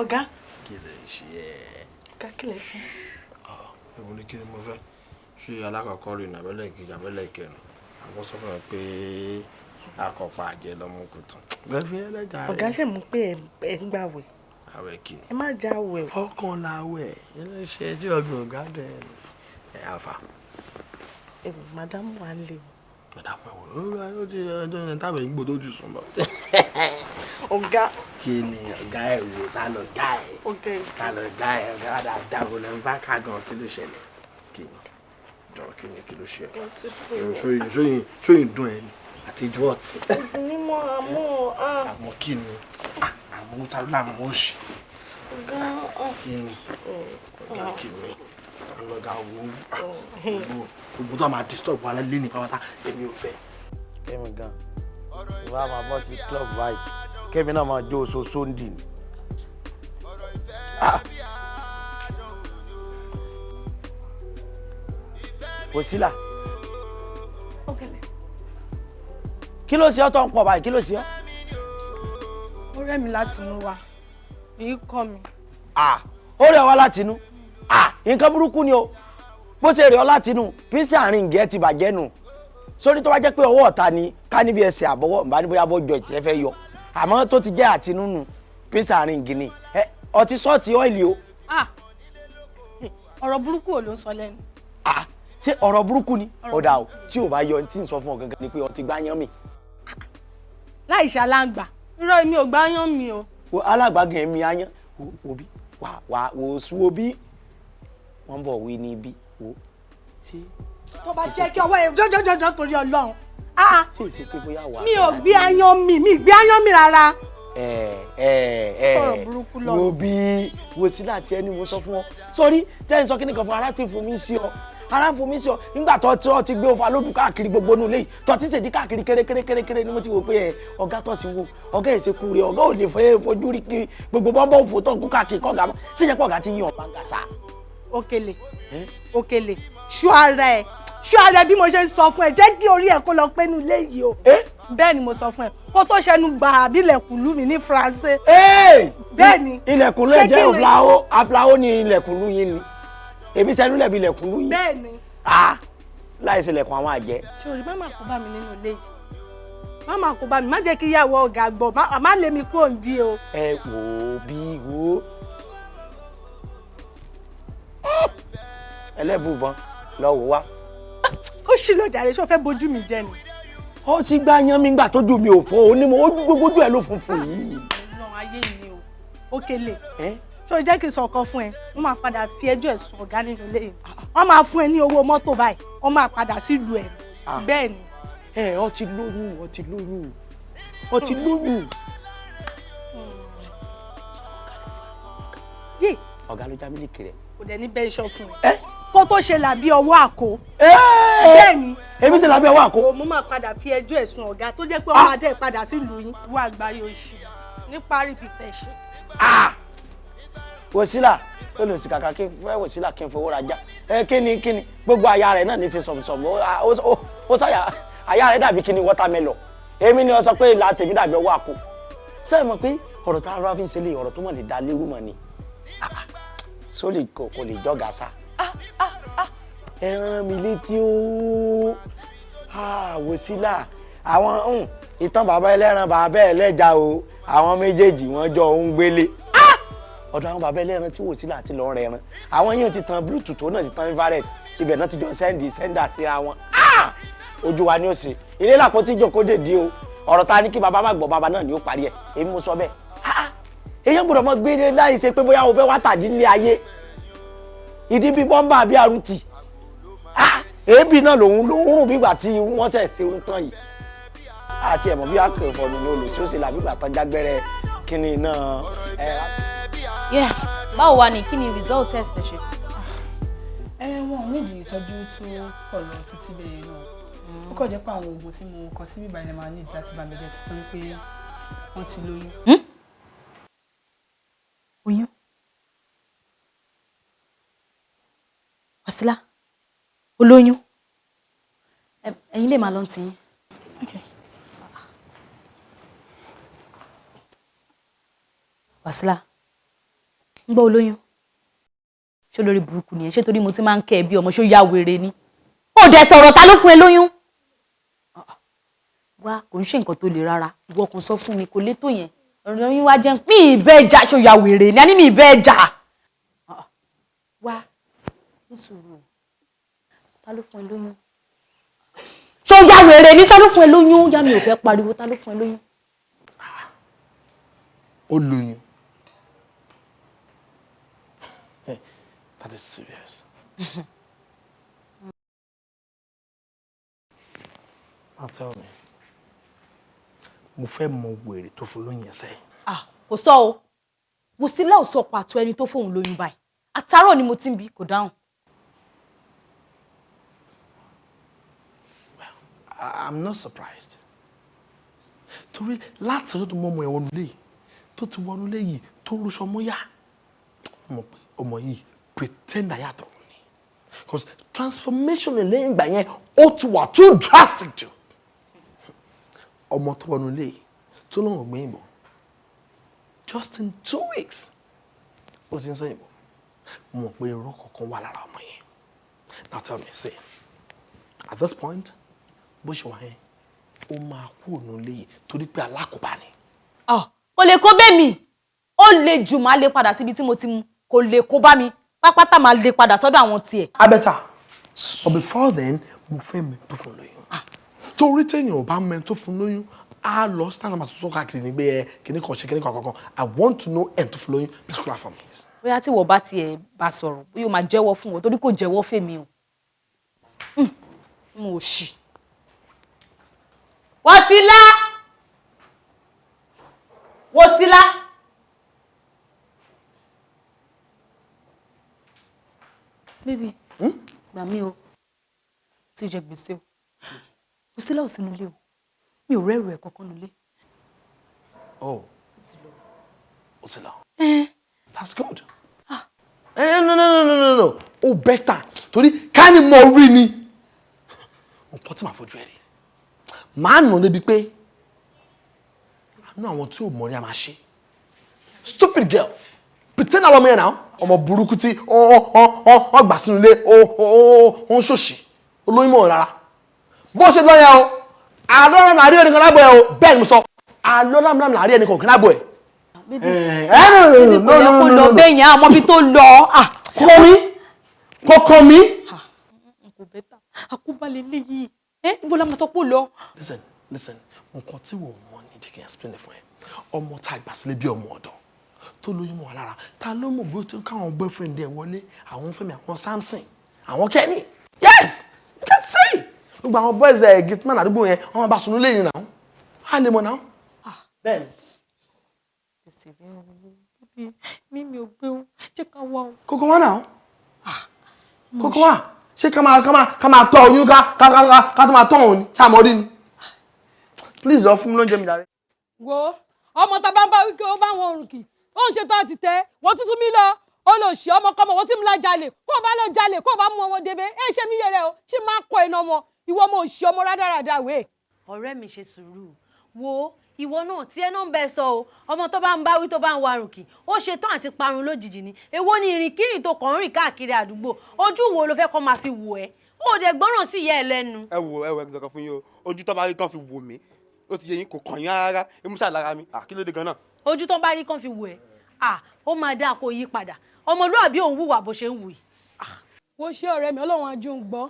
Ọ̀gá. Kí lè ṣe ẹ́? Ọ̀gá kí lè fún? Èwo ni kí ni mo fẹ́? Ṣé alákọ̀ọ́kọ́ rí ní abẹ́lẹ̀ kejì abẹ́lẹ̀ kẹrin? Àwọn sọ fún mi pé akọ̀pá àjẹ lọ́mú kù tán. Bẹ́ẹ̀ fi ẹlẹ́jà rẹ̀. Ọ̀gá ṣe mú pé ẹ̀ ń gbàwẹ̀. Àwẹ̀ kì í. Ẹ má já wẹ̀. Ọkàn la wẹ̀. Ilé iṣẹ́ tí ọgbọ̀n ọ̀gá dẹ̀ ẹ̀ àfà. Ẹ̀wọ̀n màdámù wa ń lé o. Màdámù ẹ̀wọ̀n ó ti ọjọ́ yẹn tábẹ̀ yín gbọdọ̀ jù sùn bọ̀. Ọ̀gá. Kí ni ọ̀gá ẹ̀ wò tá lọ gá ẹ̀? Ọ̀gá ẹ̀. Tá lọ gá ẹ̀ ọ̀gá dáadáa wo lẹ́ ń bá ká gan kí ló ṣẹlẹ̀? Kí ni? Jọ kí ni kí ló ṣe? Ṣóyìn dùn ẹ̀ ni àtijọ́ ọ̀tí. Onímọ̀ àmọ́ àmọ́ kí ni? Àmọ́ ta ló láàmú òṣì. Ọ̀gá. Kí ni? Ọ̀gá kí ni? Ọlọ́gà owó gbogbo tó máa disturb wa lé ní pàápàá èmi ò fẹ́. Kẹ́mi gan ìwà máa bọ́ sí club báyìí Kẹ́mi náà máa jó oṣù Sunday ni. Òsílà kí ló ṣe ọ́ tó ń pọ̀ báyìí kí ló ṣe ọ́. Ó rẹ̀ mí láti inú wa èyí kọ́ mi. Ó rẹ̀ wá láti inú nǹkan burúkú ni o bó ṣe rẹ̀ ọ́ láti inú pínsì àárín ìgẹ́ ti bàjẹ́ nù sórí tó bá jẹ́ pé ọwọ́ ọ̀tá ni ká níbi ẹsẹ̀ àbọ̀wọ́ nbá ní bóyá bọ́jọ ìtì ẹ fẹ́ yọ àmọ́ tó ti jẹ́ àtinú nù pínsì àárín ìgì ni ọtí sọ́ọ̀tì ọ́ìlì o. Ọ̀rọ̀ burúkú ò ló ń sọ lẹ́nu. Ṣé ọ̀rọ̀ burúkú ni ọ̀dà o tí ò bá yọ tí ń sọ fún ọ gangan ni pé ọtí gbá yán mi. Láì ṣe aláǹgbà irọ́ mi ò gbá yán mi o. alágbàgàn mi ayán òbí wà wò sú òbí wọ́n bọ̀ wí ní ibi wò ṣé. Tó bá jẹ́ kí ọwọ́ ẹ̀ jọ́jọ́jọ́jọ́ torí Ọlọ́run. Ṣé ìṣe pé bóyá wà. Mi ò gbé ayán mi gbé ayán mi rárá. Sọ̀rọ̀ burúkú lọ. Wo bí wo sí láti ẹni mo sọ fún ọ sọrí tẹ́ ń sọ kíní kan fún ara tí fún mi sí ọ ara fún mi sí ọ nígbà tó tí ọ ti gbé òfa lódù káàkiri gbogbo inú ilé yìí tó ti ṣèdí káàkiri kéré ni mo ti wò pé ọ̀gá tó ti wo ọ̀gá ìṣekú rẹ ọ̀gá ò lè fẹ́ fojú rí kí gbogbo bọ́ńbọ́n fò tó ń kú káàkiri kọ́gà mọ́ sí ìjẹ́pọ̀ ọ̀gá ti yín ọ̀bá ń gà sá. Òkèlè ṣọ́ ara ẹ bí mo ṣe ń sọ fún ẹ jẹ́ kí orí ẹ kó lọ pé inú ilé yìí o. Bẹ́ẹ̀ ni mo sọ fún ẹ kó tó ṣẹnu gbà àbí ilẹ̀kùn lù mí ní Faransé. Bẹ́ẹ̀ ni ilẹ̀kùn ló jẹ́ àfúláwó ni ilẹ̀kùn lù yín ni èmi sẹ́nu lẹ̀bi ilẹ̀kùn lù yín. Bẹ́ẹ̀ ni. láì sí ilẹ̀kùn àwọn àjẹ́. Ṣòrí má máa kó bá mi nínú ilé yìí má máa kó bá mi má jẹ́ kí ìyàwó ọ̀gá gbọ́ má lé mi kúrò níbí o. Ẹ wò ó bí wo ẹlẹ́bùbọn lọ wò wá. Ó ṣì lọ jàre ṣó fẹ́ bójú mi jẹ ni. Ó ti gbá yan mi gbà tójú mi ò fọ́ onímọ̀ ojú gbogbo ojú ẹ̀ ló funfun yìí. Ọlọ́run ayé mi o Òkèlè ṣó jẹ́ kí n sọ ọ̀kan fún ẹ wọ́n máa padà fi ẹjọ́ ẹ̀ sùn ọ̀gá nínú ilé yìí wọ́n máa fún ẹ ní owó mọ́tò báyìí wọ́n máa padà sílùú ẹ̀ bẹ́ẹ̀ ni. Ó ti lóyún ó ti lóyún. Ọ̀gá ló já mílíkì rẹ̀. Kò dẹ̀ ní bẹ́ẹ̀ iṣọ́ fún ẹ kó tó ṣe làbí ọwọ́ àkó. Bẹ́ẹ̀ ni èmi ṣe làbí ọwọ́ àkó. mo máa padà fi ẹjọ́ ẹ̀ sùn ọ̀gá tó jẹ́ pé ọmọ adé padà sílùú yín wọ́n àgbáyé oṣù nípa reputation. Wòsílà ó lè sì kàkà kí n fẹ́ Wòsílà kí n fowó rajà kíni gbogbo àyà rẹ̀ náà ní ṣe sọ̀bùsọ̀bù ó sáyà àyà rẹ̀ dàbí kíni watermelon èmi ni ó sọ pé ìlà tèmi dàbí ọwọ́ àpò sẹ́yìn mọ̀ pé ọ̀rọ̀ tá a rà fi ń ṣẹlẹ̀ ọ̀rọ̀ tó mọ̀ lè da lérú mọ̀ ni sólè kò lè jọ́gà sá ẹ rán mi létí o Wòsílà àwọn ìtàn bàbá ẹlẹ́ran bàbá ẹlẹ́ja o àwọn méjèèjì wọ́n jọ ń gbélé ọ̀dọ̀ àwọn bàbá ẹlẹ́ran tí Wòsílà ti lọ rẹ̀ ran àwọn yìí ti tan bluetooth náà ti tan infrared ibẹ̀ náà ti jọ sẹ́ndà síra wọn ojú wa ni ó ṣe ilé làpọ̀ tí ìjọ kó dè dí o ọ̀rọ̀ ta ni kí bàbá má gbọ́ bàbá náà ni ó parí ẹ̀ èmi mo sọ bẹ́ẹ̀ èyàn gbọ́dọ̀ mọ gbé láì ṣe pé bóyá o fẹ́ wá tàdí nílé ayé ìdí bí bọ́mbà bí arútì èébì náà lòun rùn bígbà tí wọ́n ṣẹ̀ ṣe irun tán yìí àti ẹ̀mọ́ bí akẹ́ ìfọ̀nù ní olùsí ó sì là bígbà tán jágbẹ́rẹ́ kíni náà. báwo wá ní kí ni result test ẹ ṣe. wọn ò nídìí ìtọ́jú tó pọ̀ lọ títí bẹ́ẹ̀ náà ó kàn jẹ́ pé àwọn oògùn tí mo kọ sí bíbá ilẹ̀ máa nídìí láti bá mi jẹ́ títorí pé wọ́n ti lóyún. oyún Wàsílà olóyún ẹ̀yin lè máa lọ tì yín. Wàsílà ń gbọ́ olóyún ṣé lórí burúkú ni ẹ ṣé torí mo ti máa ń kẹ́ ẹ bí ọmọ ṣó yá wèrè ni ó dẹ̀ sọ̀rọ̀ ta ló fún ẹ lóyún. wá kò ń ṣe nǹkan tó le rárá ìwọ kan sọ fún mi kò lè tó yẹn ọ̀rọ̀ yín wá jẹ́ mi ìbẹ́ ẹja ṣó yá wèrè ni a ní mi ìbẹ́ ẹja. wá ní sùúrù ta ló fún ẹ lóyún ṣó yá wèrè ni ta ló fún ẹ lóyún yá mi ò fẹ́ pariwo ta ló fún ẹ lóyún. ó lóyún. That is serious. Now tell me. Mo fẹ́ mọ wèrè tó fún lóyún ẹsẹ̀. Kò sọ o. Wòsílà ò sọ pàtó ẹni tó fóun lóyún báyìí. Àtàárọ̀ ni mo ti ń bi kò dáhùn. I'm not surprised. Torí láti ọjọ́ tó mọ ọmọ ẹ̀ wọnú lé tó ti wọnú lé yìí tó rúṣọ mọ́yà. Ọmọ yìí pretend àyàtọ̀ ni. Because transformation lẹ́yìn ìgbà yẹn ó ti wà too drastic jù. Ọmọ tó wọnú lé tó lọ́wọ́ gbé ìbọn just in 2 weeks ó ti ń sọ ìbọn mo mọ̀ pé irọ́ kankan wà lára ọmọ yẹn. Now tell me, say at this point bó ṣe wà yẹn ó máa kú òun lé yìí torí pé alákòóbá ni. Kò lè kó bẹ́ mi ó lè jù máa lè padà síbi tí mo ti mu kò lè kó bá mi pápátá máa lè padà sọ́dọ̀ àwọn tiẹ̀. Abẹ́ta but before then mo fẹ́ mi tó fún lóyún. Torí téèyàn ò bá mẹ́ni tó fún lóyún á lọ stand up àtúntò káàkiri nígbẹ́ ẹ kíní kan ṣe kíní kan kankan. I want to know ẹni tó fún lóyún please call for me. Bóyá tí wọ́n bá tiẹ̀ bá sọ̀rọ̀ bóyá o máa jẹ́wọ́ fún wọn torí kò jẹ́wọ́ fèmí o. Mo ò ṣì. Wòsílà. Baby, gbà mí o. Tí jẹ gbèsè o. Wòsílà ò sínú ilé o. Mi ò rẹ́rù ẹ̀ kankan nílé. Oh. Wòsílà. That's good. No. Oh, better. Torí ká ní mo rí ni. Nǹkan tí màá fojú ẹ rí. Màá nà débi pé àánú àwọn tí ò mọ̀ rí a máa ṣe. Stupid girl. Pretend àwọn ọmọ yẹn náà. Ọmọ burúkú tí wọ́n gbà sínú ilé ó ń ṣòṣì. Olóyún mọ̀ rárá. Bó ṣe lọ yẹn o. Àlọ́ náà rí ẹnìkan lábọ̀ ẹ̀ o. Bẹ́ẹ̀ ni mo sọ. Àlọ́ náà rí ẹnìkan kan lábọ̀ ẹ̀. Bébí kò yẹ kó lọ bẹ́yìn àmọ́ bí tó lọ. Kọ́kọ́ mi. Kò bẹ́tà. Àkóbálẹ̀ léyìí. Ibo la máa sọ pé ó lọ. Listen. Nǹkan tí wọ́n mọ̀ ní jẹ́ kí n explain it fún ẹ. Ọmọ tá a gbà sílé bí ọmọ ọ̀dọ̀ tó lóyún mọ́ wa lára. Ta ló mọ̀ bó tó ń káwọn boyfriend ẹ̀ wọlé àwọn Fẹ́mi àwọn Samson àwọn Kenny. Yes! You can say. Gbogbo àwọn boys gitman àdúgbò yẹn wọ́n máa bá sunú lẹ́yìn náà. Á lè mọ̀ náà. Bẹ́ẹ̀ni. Mímí ò gbé o, jẹ́ ká wá o. Kókó wá náà. Kókó wá. Ṣé ká máa tọ́ oyún ká tó máa tọ́ òun ni? Ṣé àmọ́ rí ni? Please lọ fún mi lóúnjẹ mi dáre. Wo ọmọ tá bá ń bá wíkẹ́ ó bá wọn òrùn kì ó ń ṣetán àti tẹ́ wọ́n tuntun mi lọ ó lọ ṣe ọmọkọmọ wọ́n sì mú lájàlè kó o bá lọ jalè kó o bá mú ọmọ débé ṣe mí yẹrẹ o ṣe máa kọ iná ọmọ ìwọ ọmọ òṣì ọmọ rádaràda wé. Ọ̀rẹ́ mi ṣe sùúrù wo ìwọ náà tí ẹ náà ń bẹ sọ o ọmọ tó bá ń bá wí tó bá ń warùn kì ó ṣe tán àti parun lójijì ni èwo ni ìrìnkírìn tó kàn ń rìn káàkiri àdúgbò ojú wo ló fẹ́ kó máa fi wò ẹ́ ó dẹ̀ gbọ́ràn sí ìyá ẹ lẹ́nu. ẹ wo ẹgbẹ́ kan fún yín o ojú tó bá rí kan fi wò mí ó ti yẹ yín kò kàn yín rárá emusa lára mi kí ló dé gan náà. ojú tó bá rí kan fi wò ẹ́ ó máa dáa kó yí padà ọmọlúwàbí òun wùwà bó ṣe ń wù yìí. wo ṣé ọ̀rẹ́ mi Ọlọ́run ajú ń gbọ́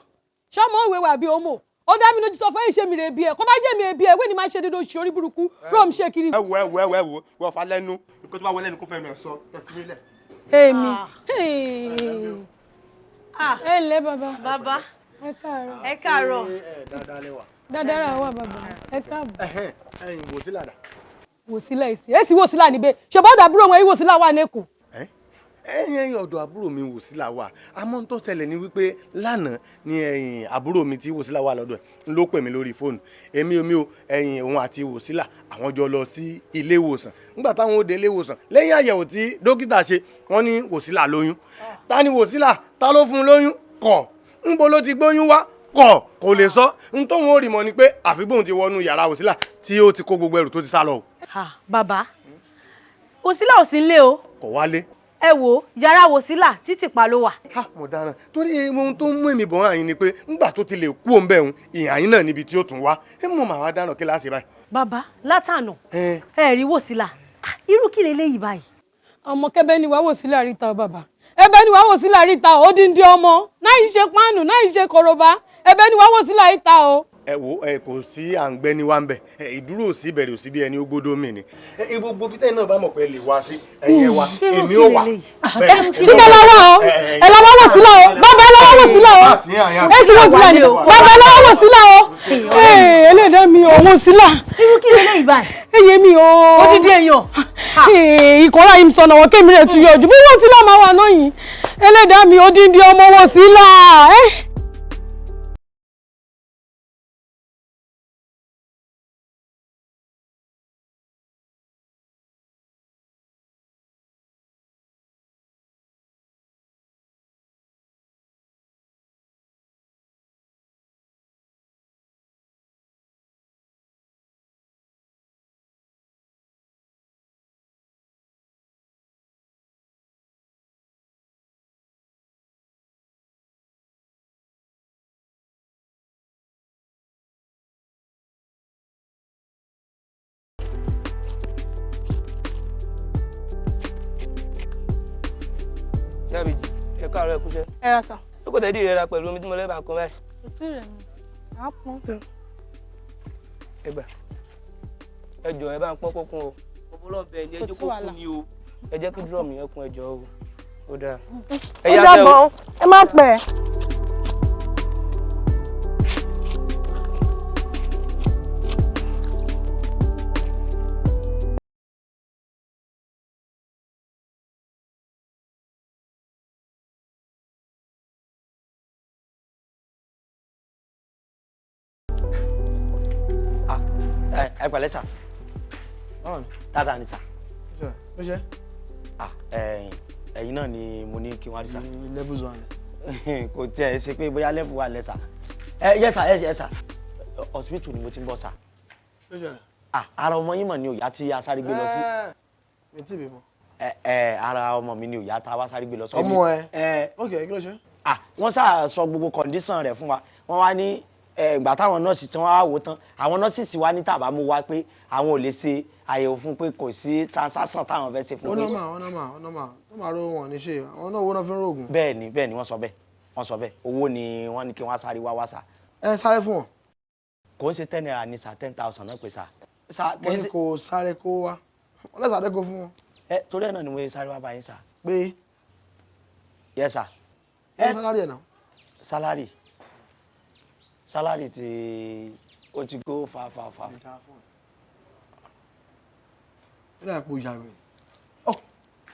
ṣọmọ òwe wà bí ọmọ ó dá mi lójú sọ fún ìṣe mi rè bí ẹ kó bá jẹ́ mi ebi ẹ wé ni máa ṣe dédé oṣù orí burúkú rome ṣe kiri. ẹ wo wọ́n fa lẹ́nu nǹkan tó bá wọlé ẹnu kó fẹ́ nu ẹ̀ sọ ẹ fi mí lẹ̀. èmi ẹ ǹlẹ́ bàbá. bàbá ẹ káàárọ̀. ẹ káàárọ̀. dáadáa lẹ́wà. dáadáa wà bàbá ẹ káàbọ̀. ẹ̀yin Wòsílà dà. Wòsílà èsì Wòsílà níbẹ̀ ṣèbá ọ̀dọ̀ àbúrò wọn èyí Wòsílà wà lẹ́kọ̀ọ́. ẹ̀yin ọ̀dọ̀ àbúrò mi Wòsílà wà àmọ́ tó ṣẹlẹ̀ ni wípé lánàá ni ẹ̀yin àbúrò mi tí Wòsílà wà lọ́dọ̀ ẹ̀ ló pè mí lórí fóònù èmi o ẹ̀yin òun àti Wòsílà àwọn jọ lọ sí ilé ìwòsàn nígbà táwọn ó dé ilé ìwòsàn lẹ́yìn àyẹ̀wò tí dókítà ṣe wọ́n ní Wòsílà lóyún ta ni Wòsílà ta ló fún un lóyún kọ̀ ńbo ló ti gbóyún wá kò lè sọ n tóun ó rí mọ ni pé àfibóhun ti wọnú yàrá Wòsílà tí ó ti kó gbogbo ẹrù tó ti sá lọ. bàbá Wòsílà ò sí nílé o. kò wálé. ẹ wo yàrá Wòsílà títì pa ló wà. mo dáràn torí ohun tó ń mú èmi bọ̀ àyìn ni pé ńgbà tó ti lè kú òun bẹ̀ òun ìhàyín náà níbi tí ó tún wá ẹ mọ̀ màá wá dáràn kí láṣẹ báyìí. bàbá látànà ẹ rí Wòsílà irú kí leléyìí báyìí. ọmọ kẹbẹ ni wàá Wòsílà ríta bàbá ẹ̀bẹ̀ ni wàá Wòsílà ríta ó díndín ọmọ náà yìí ṣe páànù náà yìí ṣe kòròbá ẹ̀bẹ̀ ni wàá Wòsílà ríta o. ẹ wo kò sí à ń gbẹ ní wa ń bẹ ìdúró òsì bẹ̀rẹ̀ òsì bí ẹni ó gbódó mi ni gbogbo bí tẹ́yìn náà bá mọ̀ pé lè wá sí ẹ̀yẹ wa èmi ò wà. ṣíkẹ́ lọ́wọ́ o ẹ lọ́wọ́ Wòsílà o bàbá ẹ lọ́wọ́ Wòsílà o ẹ sì Wòsílà ni bàbá ẹ lọ́wọ́ Wòsílà o ẹlẹ́dàá mi ò Wòsílà. irú kí leléyìí báyìí. ẹyẹ mi o. odidi èèyàn. ìkọ́lá yìí sọ̀nà wọ́n kémi rẹ̀ tún yọjú bí Wòsílà máa wà náà yìí ẹlẹ́dàá mi odidi ọmọ Wòsílà. Dábìjì, ẹ káàárọ̀ ẹ kúṣẹ́. Ẹ ra sàn. Ó kò tẹ́dí ìrẹ́ra pẹ̀lú omi tí mo lẹ́bàá kan ráìsì. Kò tí ì rẹ̀ mí. Àá pọ́n. Ẹ gbà. Ẹ jọ̀ọ́ ẹ bá ń pọ́n kókún o. Ọ̀pọ̀lọ́ bẹ̀ ni ẹjọ́ kókún ni o. Ẹ jẹ́ kí dúrọ̀mù yẹn kún ẹjọ́ o. Ó dáa. Ó dàbọ̀ ẹ má pẹ́. ẹ pẹ̀lẹ́ sà. dáadáa ni sà. ó ṣe. ẹ̀yin náà ni mo ní kí wọ́n rí sà. levels wà lẹ. kò tiẹ̀ ṣe pé bóyá level wà lẹ sà. yẹ sà yẹ sà hospital ni mo ti ń bọ̀ sà. ó ṣe rẹ. ara ọmọ yín mọ̀ ni òyà tí a sáré gbé lọ sí. mi tí bímọ. ara ọmọ mi ni òyà tá a wá sáré gbé lọ sí. ọmọ ẹ. ok kí ló ṣe. wọ́n sà sọ gbogbo condition rẹ̀ fún wa wọ́n wá ní ìgbà táwọn nọ́ọ̀sì tí wọ́n wá wò tán àwọn nọ́ọ̀sì sì wá ní tàbá mú wá pé àwọn ò lè ṣe àyẹ̀wò fún pé kò sí transaction táwọn fẹ́ ṣe fún pé. ọ̀nàmà tó máa rówó wọn ní ṣe àwọn náà owó náà fi ń rògùn. bẹ́ẹ̀ ni wọ́n sọ bẹ́ẹ̀ owó ni wọ́n ní kí wọ́n sáré wá sà. ẹ sáré fún wọn. kò ń ṣe 10 naira ní sà 10,000 náà pé sà. mo ní kò sáré kó wá wọ́n lè sáré kó fún wọn. torí ẹ̀ náà ni mo sáré wá báyìí sà. pé. yes sà. sálárì ẹ̀ náà. Salary tí ó ti go fa. ilé àpò ìyàwó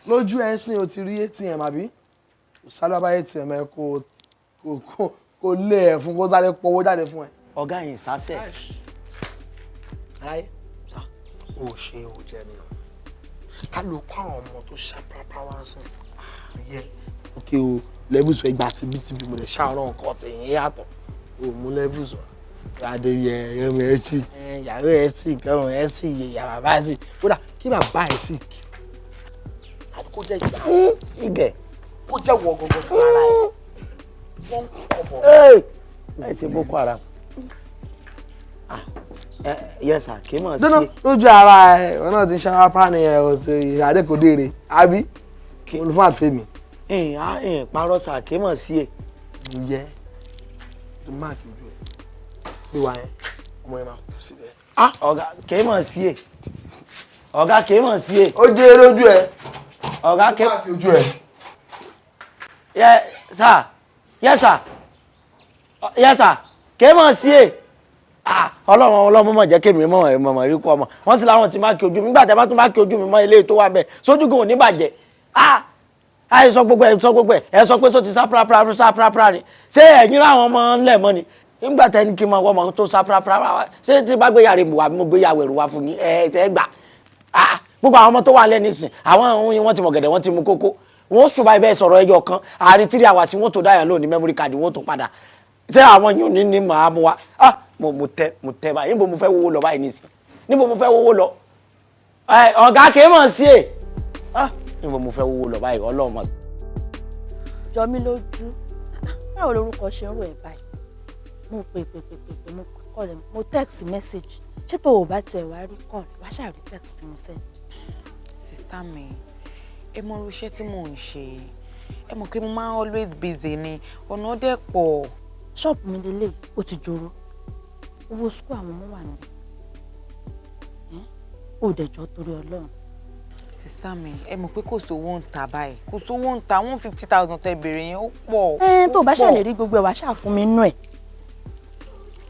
lójú ẹ̀sìn o ti rí ATM àbí sáré bá ATM ẹ kó lé ẹ̀ fún kó sáré pọ̀ owó jáde fún ẹ. ọ̀gá yìí sásẹ̀. aráyé sá o ṣe o jẹ mi ká ló kó àwọn ọmọ tó ṣàpápá wá sí yẹ kí o levels fẹ́ gba tibítibí mo lè ṣàárọ̀ nǹkan tẹ̀yìn yàtọ̀ o mú levels wa adéyẹ ọmọ ẹ sì ìyàwó ẹ sì ọmọ ẹ sì ìyá bàbá ẹ sì kódà kí bàbá ẹ sì àbí kó jẹ́ ìgbà ìgẹ̀ kó jẹ́ wọ gọ́gọ́ fún ara ẹ wọ́n kọ̀ bọ̀. ẹ ṣe Boko Haram yes sir kì í mọ̀ sí. dúró lójú ara ẹ wọn náà ti ṣara pani ẹ ọ̀sẹ̀ ìyàdẹ́kọ̀dére àbí olùfọ́ àfẹ́mi. parọ́ sà kì í mọ̀ sí ẹ. ìyẹ́ tó máàkì ojú ẹ pé wà yẹn ọmọ yẹn máa kú síbẹ̀. ọ̀gá kì í mọ̀ sí ẹ ọ̀gá kì í mọ̀ sí ẹ. ó jẹ́ lójú ẹ. ọ̀gá kì í máàkì ojú ẹ. yes sir kì í mọ̀ sí ẹ. ọlọ́run mọ̀ jẹ́ kémi mọ̀ rí kú ọmọ wọ́n sì láwọn ti máàkì ojú mi nígbà tí a bá tún máàkì ojú mi mọ́ ilé tó wà bẹ́ẹ̀ sójú gan ò ní bàjẹ́ ẹ sọ gbogbo ẹ sọ pé sọ ti sá prapra ni ṣé ẹ̀yin ráwọn ọmọ ńlẹ̀ mọ́ ni nígbà tẹ́ni kí n mọ ọmọ tó sá prapra ṣé tí bá gbé yàrá ìbùwà mo gbé yàwó ẹ̀rù wá fún yín ẹ gbà gbogbo àwọn ọmọ tó wà lẹ́nu ìsìn àwọn ohun wọn ti mọ̀ gẹ̀dẹ̀ wọn ti mú kókó wọn sùn báyìí bẹ́ẹ̀ sọ̀rọ̀ ẹyọ kan àárín 3 hours wọn tó dáyà lónìí memory card wọn tó padà ṣé àwọn yìí ní màá mú wa mo tẹ báyìí níbo mo fẹ́ wówó lọ báyìí nísìn níbo mo fẹ́ wówó lọ ọ̀gá kì í mọ̀ sí ẹ̀ níbo mo fẹ́ wówó lọ báyìí ọlọ́mọ. jọ mí lójú báwo lorúkọ ṣe ń rò ẹ báyìí mo pè mo call ẹ mo text message ṣé tó o bá tiẹ̀ wá rí call wá ṣáà rí text mo send. sista mi ẹ mọ irú iṣẹ́ tí mò ń ṣe ẹ mọ̀ pé mo máa always busy ni ọ̀nà dẹ̀ pọ̀. ṣọ́ọ̀bù mi lélẹ̀ ó ti jòrò owó sukú àwọn ọmọ wà níbẹ̀ ó dẹ̀jọ́ torí ọlọ́run. sista mi ẹ mọ̀ pé kò sówó ń ta báyìí kò sówó ń ta 150,000 tẹ́ béèrè yẹn ó pọ̀. tó o bá ṣàlè rí gbogbo ẹ̀ wá ṣáà fún mi nínú ẹ̀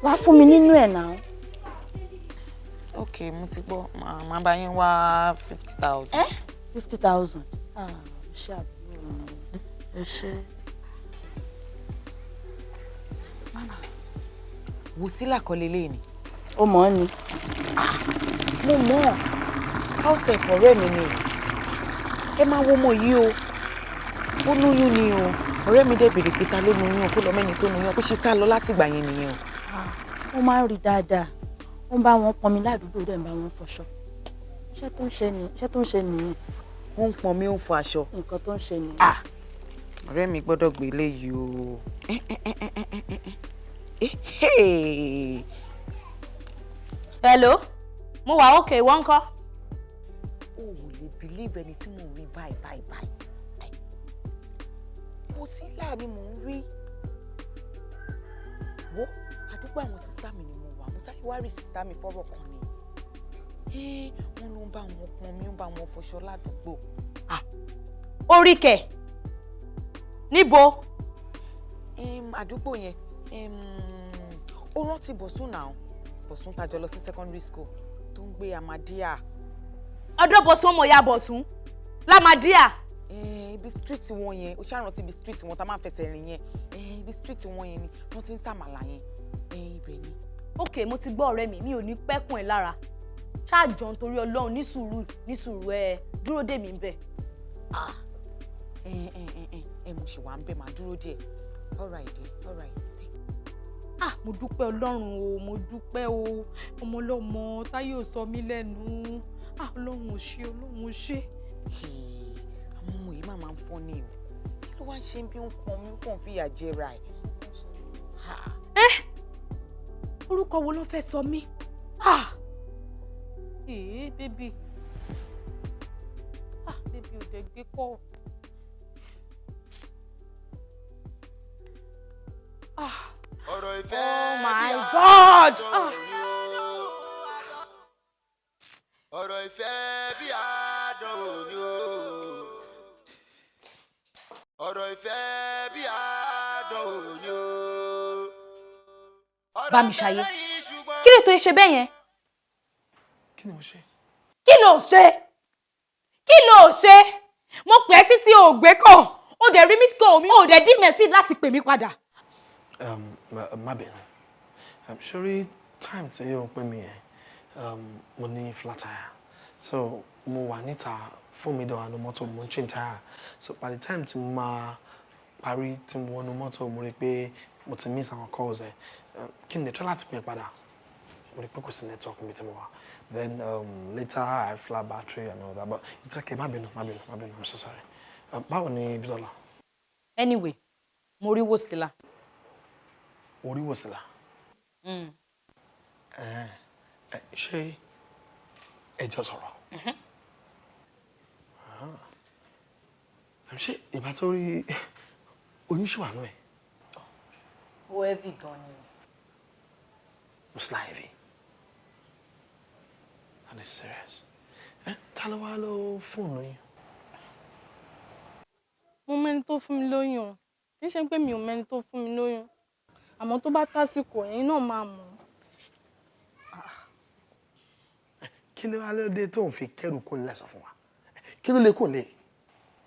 wá fún mi nínú ẹ̀ náà. ok mo ti gbọ́ màá bá yín wá 50,000. 50,000 ṣé àbúrò mi ò ṣe. Wòsílà kọ́ lélẹ̀ ni. ó mọ̀ ọ́ ni. mo mọ̀ ọ́ house ẹ̀ ọ̀rẹ́ mi ni ẹ máa wo ọmọ yìí o ó lóyún ni o ọ̀rẹ́ mi dẹ̀ bèrè pé ta ló lóyún kó lọ mẹ́ni tó lóyún kó ṣe sá lọ láti ìgbà yẹn nìyẹn o. ó máa ń rí dáadáa ó ń bá wọn pọnmi ládùúgbò dẹ̀ ń bá wọn fọṣọ iṣẹ́ tó ń ṣe nìyẹn. ó ń pọnmi ó ń fọ aṣọ. nǹkan tó ń ṣe nìyẹn. ọ̀rẹ́ mi gbọ́dọ̀ gbé eléyìí o. hello mo wà okay wọ́n ńkọ́. o ò lè believe ẹni tí mò ń rí báyìí Wòsílà ni mò ń rí wo àdúgbò àwọn sista mi ni mo wà mo sáré wá rí sista mi fọ́rọ̀ kan ni wọ́n ló ń bá wọn pọnmi ń bá wọn fọṣọ ládùúgbò. orí kẹ̀ níbo. àdúgbò yẹn ó rántí Bọ̀sún náà Bọ̀sún tajọ lọ sí secondary school tó ń gbé Amadia. ọ̀dọ̀ Bọ̀sún ọmọ ìyá Bọ̀sún l'Amadia. ibi street wọn yẹn ó ṣàrántí ibi street wọn tá máa ń fẹsẹ̀ rìn yẹn ibi street wọn yẹn ni wọ́n ti ń tàmàlà yẹn ibẹ̀ ni. ok mo ti gbọ́ ọ̀rẹ́ mi ò ní pẹ́kùn ẹ̀ lára ṣáàjọ nítorí Ọlọ́run ní sùúrù ẹ dúró dè mí bẹ́ẹ̀. mo ṣì wà ń bẹ̀ máa dúró díẹ̀ all right. mo dúpẹ́ Ọlọ́run o mo dúpẹ́ o ọmọ ọlọ́mọ táyé ò sọ mí lẹ́nu Ọlọ́run ò ṣe. àwọn ọmọ yìí máa ń fọ́ ní o kí ló wá ń ṣe bí ó ń pọn mi ó kàn fìyà jẹra ẹ̀. orúkọ wo ló fẹ́ sọ mí. bébì ò dẹ̀ gbé kọ́. ọ̀rọ̀ ìfẹ́ oh my God. ọ̀rọ̀ ìfẹ́ bí àdánwò ni o. ọ̀rọ̀ ìfẹ́ bí àdánwò ni o. bá mi ṣayé kí ló tó ṣe bẹ́ẹ̀ yẹn. kí ló ṣe. mo pè é títí o gbé kọ̀ o dẹ̀ rí miss call mi o dẹ̀ dí mẹ́fì láti pè mí padà. má bẹ̀rù sórí time tí o pè mí yẹn mo ní flat tire so mo wà níta fún mi dọ̀wà ní mọ́tò mo ń change tire so by the time tí mo máa parí tí mo wọnú mọ́tò mo rí pé mo ti miss àwọn calls ẹ kí ni try láti pè padà mo rí pé kò sí network mi tí mo wà then later I flat battery and all that but it's okay má bínú I'm so sorry báwo ni Bisola. Anyway mo rí Wòsílà. Orí Wòsílà. Ṣé ẹjọ́ sọ̀rọ̀? Ṣé ìbá tó rí oníṣòwò àánú ẹ̀? Ó heavy gan ni. Wòsílà heavy. That is serious. Ta ló wá lọ fóònù yín? Mo mẹ́ni tó fún mi lóyún o. Kì í ṣe pé mi ò mẹ́ni tó fún mi lóyún. Àmọ́ tó bá tásìkò ẹ̀yin náà máa mọ̀. Kí ló wá lóde tó ń fi kẹ́rù kó nílẹ̀ sọ fún wa? Kí ló lè kó nílẹ̀?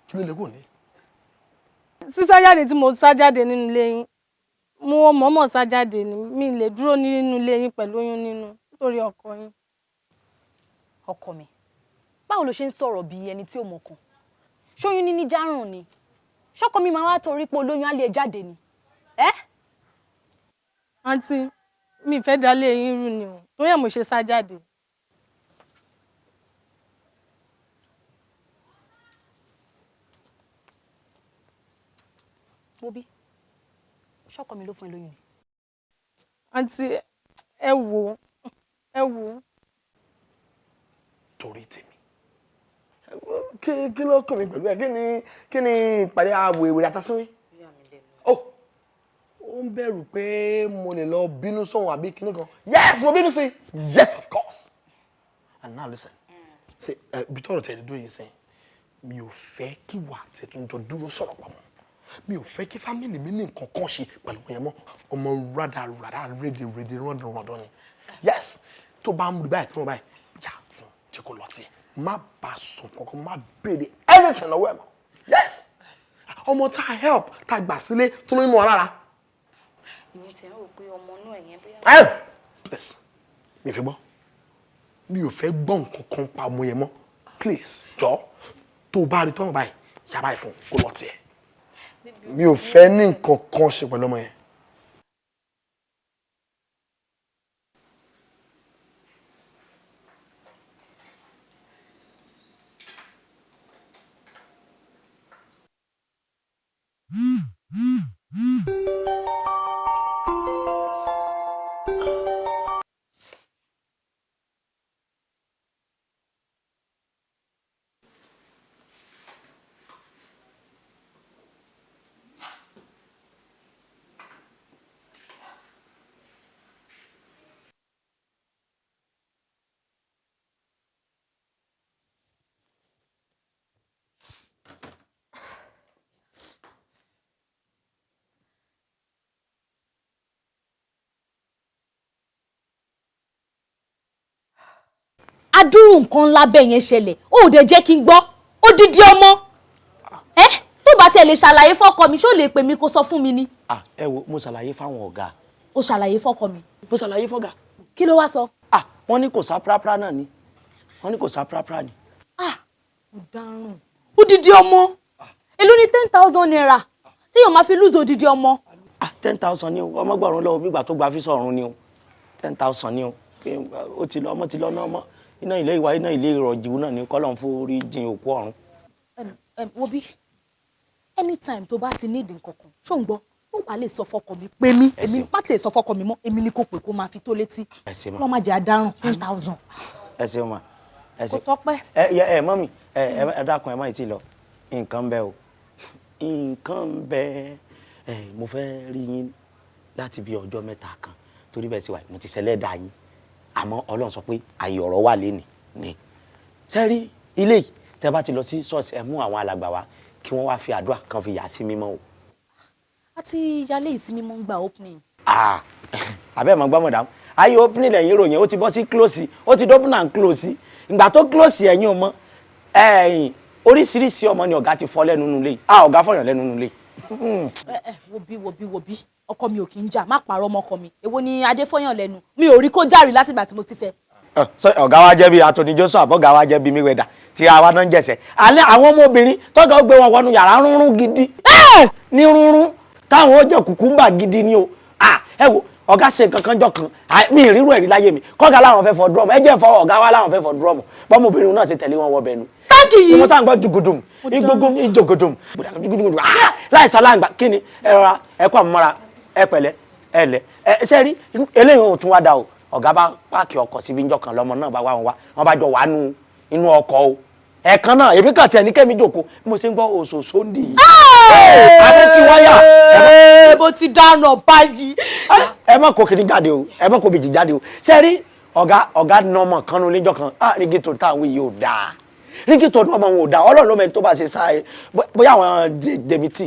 Kí ló lè kó nílẹ̀? Sísá jáde tí mo sá jáde nínú ilé yín. Mo mọ̀ọ́mọ̀ sá jáde ni. Mi lè dúró nínú ilé yín pẹ̀lú oyún nínú nítorí ọkọ yín. Ọkọ mi. Báwo ló ṣe ń sọ̀rọ̀ bí ẹni tí ò mọ̀ kan? Ṣóyún níní járùn ni. Ṣọ́kọ mi máa wá torí pé olóyún á lè jáde ni. Àǹtí, mi fẹ́ dalé yín rú ni o. Torí ẹ̀ mo ṣe sá jáde. Bóbí, ṣọ́kọ mi ló fún ẹ lóyún ni. Àǹtí, ẹ wò. Torí tèmi. Kí ló kàn mí pẹ̀lú ẹ̀? Kí ni ìpàdé ààbò ìwé àtàsánwé? Ó ń bẹ̀rù pé mo lè lọ bínú sóhun àbí kíní kan. Yes, mo bínú sí. Yes, of course. And now listen. Ṣé ibi tọ́rọ̀ tẹ̀lé dó yìí sẹ́yìn? Mi ò fẹ́ kí wà tẹ̀túnjọ dúró sọ̀rọ̀ pamọ́. Mi ò fẹ́ kí fámìlì mi ní nǹkan kan ṣe pẹ̀lú yẹn mọ́. Ọmọ rádà rédè rọ́ndọ̀rọ̀ndọ̀ ni. Yes, tó bá ń rí báyìí tó ń báyìí, yà fún jẹ́ kó lọ tiẹ̀. Má bá sọ kankan, má béèrè anything lọ́wọ́ ẹ̀ mọ́. Yes, ọmọ tá a help tá a gbà sílé tó lóyún mọ́ ọ lára. Ìyẹn ti ń rò pé ọmọ inú ẹ̀yẹn bóyá. Yes, mi ò fẹ́ gbọ́. Mi ò fẹ́ gbọ́ nǹkan kan pa ọmọ yẹn mọ́. Please, jọ tó bá rí tọ́wọ́ báyìí, yà báyìí fún kó lọ tiẹ̀. Mi ò fẹ́ ní nǹkan kan ṣe pẹ̀lú ọmọ yẹn. Adúrú nǹkan ńlá bẹ́ẹ̀ yẹn ṣẹlẹ̀ ó dẹ̀ jẹ́ kí n gbọ́ odidi ọmọ tó bá tiẹ̀ lè ṣàlàyé fọ́kọ mi ṣó lè pè mí kó sọ fún mi ni. Ẹ wo mo ṣàlàyé fáwọn ọ̀gá. Ó ṣàlàyé fọ́kọ mi. Mo ṣàlàyé fọ́gà. Kí ló wá sọ? Wọ́n ní kò sá prápra náà ni. Wọ́n ní kò sá prápra ni. Mo dárùn. Odidi ọmọ èló ni 10,000 naira téèyàn máa fi lùzọ odidi ọmọ. 10,000 ni o ọmọ gbọ́run lọ́wọ́ bí ìgbà tó gba fíṣọ̀ ọ̀run ni o 10,000 ni o ó ti lọ ọmọ ti lọ náà mọ́ iná ilé ìwà iná ilé ìrọ̀jì náà ni kọ́lọ̀ ń forí jìn òkú ọ̀run. Wo bí anytime tó bá ti need nǹkan kan ṣó ń gbọ́ tó bá lè sọ fọ́kọ mi pé mi èmi má ti lè sọ fọ́kọ mi mọ́ èmi ni kò pé kó máa fi tó létí lọ́ọ́ má jẹ́ àdárùn 10,000. ẹ ṣeun ma ẹ ṣe. Kò tọ́pẹ́. ẹ mọ́mì ẹ dákun ẹ má ti lọ nǹkan bẹ o nǹkan bẹ mo fẹ́ rí yín láti bí ọjọ́ mẹ́ta kan torí bẹ́ẹ̀ ti wà mo ti ṣẹlẹ̀ dà yín àmọ́ Ọlọ́run sọ pé àyè ọ̀rọ̀ wà lẹ́nìí ni sẹ́rí ilé yìí tẹ́ bá ti lọ sí ṣọ́ọ̀ṣì ẹ mú àwọn alàgbà wá kí wọ́n wá fi àdúrà kan fi yà sí mímọ́ o. Àti yálé ìsinmi mọ́ ń gba opening. Àbẹ́ mọ̀ gbọ́ mọ̀dá ayé opening lẹ́yìn ìròyìn ó ti bọ́ sí close ó ti open and close ìgbà tó close ẹ̀yìn ọmọ oríṣiríṣi ọmọ ni ọ̀gá ti fọ́ lẹ́nu nulẹ̀ ọ̀gá fọyàn lẹ́nu nulẹ̀. wo bí ọkọ mi ò kí ń jà má parọ́ ọmọ ọkọ mi èwo ni adé fọyàn lẹ́nu mi ò rí kó jàre látìgbà tí mo ti fẹ́. ọ̀gá wa jẹ́ bí Anthony Joshua àbọ̀gá wa jẹ́ bí Mayweather tí àwa náà ń jẹ̀sẹ̀ alẹ́ àwọn ọmọbìnrin tọ́gà ó gbé wọn wọnú yàrá rúnrún gidi ní rúnrún táwọn ó jẹ kùkúmbà gidi ni o ẹ wo ọ̀gá ṣe nǹkan kan jọ kan mi ìrírú ẹ̀rí láyé mi kọ́gà láwọn fẹ́ fọ dúrọ́mù ẹ jẹ́ fọ ọ̀gá wa láwọn fẹ́ fọ dúrọ́mù bọ́mọbìnrin náà ṣe tẹ̀lé wọn wọ bẹ̀nu. táàkì mo sáà ń gbọ́ jùgùdùm igbógun ìjògùdùm láì sáláǹgbà kí ni ẹ rọra ẹ kó àmúmọ́ra ẹ pẹ̀lẹ́ ẹ lẹ̀ ẹ ṣe rí eléyìí ò tún wá da o ọ̀gá bá páàkì ọkọ̀ síbi ńjọ́ kan lọ́mọ náà bá wá wọn bá jọ wà inú ọkọ̀ o ẹ̀ẹ̀kan náà èmi kàn tiẹ̀ ní kẹ́mi jòkó bí mo ṣe ń gbọ́ òṣòṣò ń dì í. àbẹ́kí wáyà. mo ti dáná báyìí. ẹ má kó kiri jáde o ẹ má kó bìjì jáde o ṣe rí ọ̀gá nọmọ kan ní níjọ́ kan rígìtò táwọn yìí ò dáa rígìtò nọmọ wọn ò dáa ọlọ́run ló mẹ́rin tó bá ṣe sáyé bóyá àwọn dèbìtì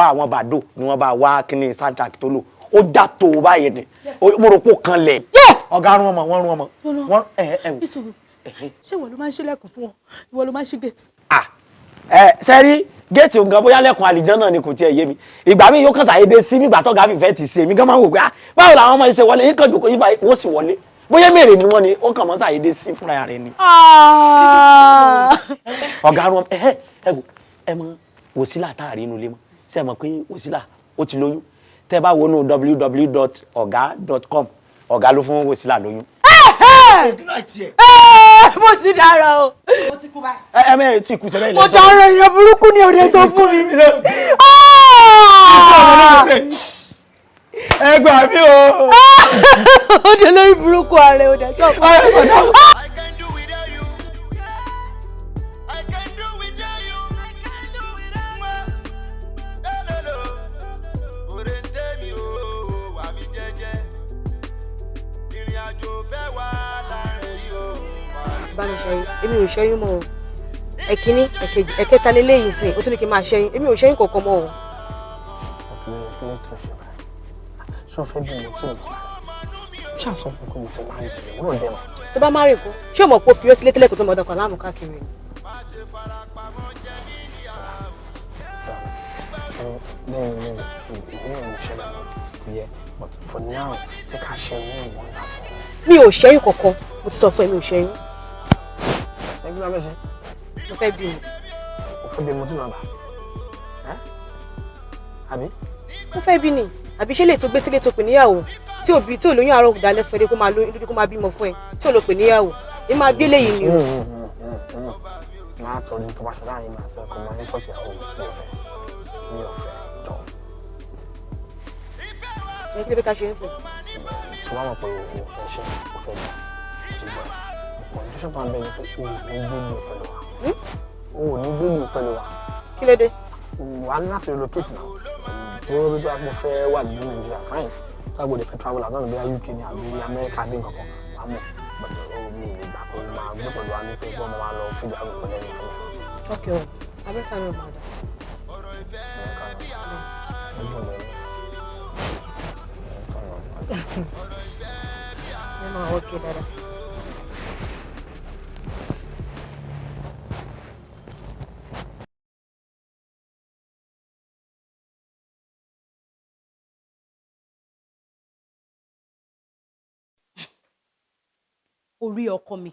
àwọn bàdó ni wọ́n bá wá kíní soundtrack tó lò ó já tó báyìí ni mo rò pé ó kan lẹ̀ ọ̀gá rún ọmọ wọ́n rún ọmọ wọ́n ṣé ìwọ ló máa ń ṣílẹ̀kùn fún wọn ìwọ ló máa ń ṣí gẹ̀ẹ́tì. sẹ́rí géètì òǹgàn bóyá lẹ́kùn àlìján náà ni kò tiẹ̀ yé mi ìgbà mi yóò kàn ṣàyédé sí nígbà tó gáfì fẹ́ ti ṣe èmi gan máa ń wò pé báwo làwọn ọmọ ìṣe wọlé yín kàn jòkó yín báyìí wọ́n sì wọlé bóyá mèrè ni wọ́n ni ó kàn mọ́ ṣàyédé sí fúnra rẹ̀ ni. ọ̀gá rún ẹ mọ Wòsílà táàrí inú ilé mọ́ ṣé ẹ mọ̀ pé Wòsílà ó ti lóyún tẹ́ bá wọnú www.oga.com ọ̀gá ló fún Wòsílà lóyún. mo ti dára o. ó ti kú báyìí. ẹ mẹ́rin tí kù sẹ́lẹ̀ ilẹ̀ mo dára èèyàn burúkú ni òde sọ fún mi. ẹ gbà mí o. ó dé lórí burúkú ààrẹ òde sọ fún mi. bá mi ṣẹ́yún èmi ò ṣẹ́yún mọ́ o ẹ̀kíní ẹ̀kejì ẹ̀kẹta lélẹ́yìn sìn ó tún ní kí n máa ṣẹ́yún èmi ò ṣẹ́yún kankan mọ́ o. ṣé o fẹ́ bí mo tí mo ṣáà sọ fún mi tí máa ń tẹ̀lé wọ́n dẹ̀ mọ́. tó bá má rìn kú ṣé o mọ̀ pé o fi ó sílé tẹ́lẹ̀ kó tó mọ̀ ọ̀dọ̀ kan láàmú káàkiri. bẹ́ẹ̀ ni ìwé mi ṣẹlẹ̀ náà kò yẹ but for now jẹ́ ká ṣẹ́yún ìwọ̀n náà. mi ò ṣẹ́yún kankan mo ti sọ fún ẹ mi ò ṣẹ́yún. ẹgbẹ́ abẹ́ ṣe. mo fẹ́ bí mi. mo fẹ́ bí mo tún náà bá àbí. mo fẹ́ bí ni àbí ṣé lè tó gbé sílé tó pè níyàwó tí òbí tí olóyún àárọ̀ dalẹ̀ fẹ́ dé kó máa lóyún kó máa bímọ fún ẹ tí ò lọ pè níyàwó ẹ máa bí eléyìí ni o. máa tọ́jú tó bá ṣe láàrin máa tẹ ọkọ máa ń sọ̀tì àwọn mi ò fẹ́ jọ. ẹ kí ló fẹ́ ká ṣe ń sìn. tó bá mọ̀ pé o fẹ́ ṣe o fẹ́ jọ ti gbọ́ condition tó ń bẹ ni pé o ò ní gbé mi pẹ̀lú wa o ò ní gbé mi pẹ̀lú wa. kí ló dé. wà á ní láti relocate náà lórí bí wàá fẹ́ wà nínú Nàìjíríà fine tó àgbọ̀dẹ̀ fẹ́ travel àtọ́nà bí i UK ní àbí Amẹ́ríkà bí nǹkan kan wà á mọ̀ gbọ́dọ̀ mi ì gbà pé máa gbé pẹ̀lú wa ní pé kí wọ́n máa lọ fìdí àwọn ìpínlẹ̀ ní ìfọwọ́sọ. ok o Amẹ́ríkà ló máa dà. ẹ máa wọ́n ké dáadáa. orí ọkọ mi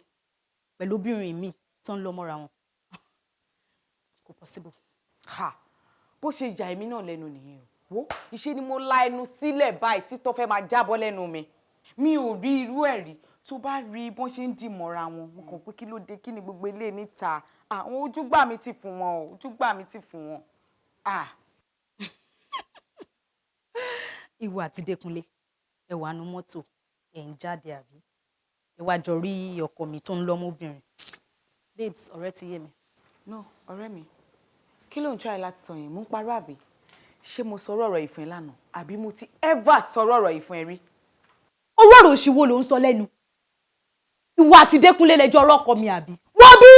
pẹ̀lú obìnrin mi tó ń lọ mọ́ra wọn kò possible. bó ṣe jà èmi náà lẹ́nu nìyẹn o wo ìṣe ni mo la ẹnu sílẹ̀ báyìí títọ́ fẹ́ máa jábọ́ lẹ́nu mi ò rí irú ẹ̀ rí tó bá rí bọ́n ṣe ń dì mọ́ra wọn mo kàn pé kí ló dé kí ni gbogbo ilé níta àwọn ojúgbà mi ti fún wọn o ojúgbà mi ti fún wọn. ìwọ àti Dékúnlé ẹ wà nú mọ́tò ẹ̀ ń jáde àbí ẹ wá jọ rí ọkọ mi tó ń lọ́mọbìnrin. babes ọ̀rẹ́ ti yé mi. no ọ̀rẹ́ mi kí ló ń try láti sọ yẹn mú ń parọ́ àbí ṣé mo sọ̀rọ̀ ọ̀rọ̀ ìfẹ́ lánàá àbí mo ti ever sọ̀rọ̀ ọ̀rọ̀ ìfẹ́ rí. owó ọ̀rọ̀ òṣìwò ló ń sọ lẹ́nu ìwọ àti Dékúnlé lẹ́jọ́ ọlọ́kọ mi àbí. wọ́n bí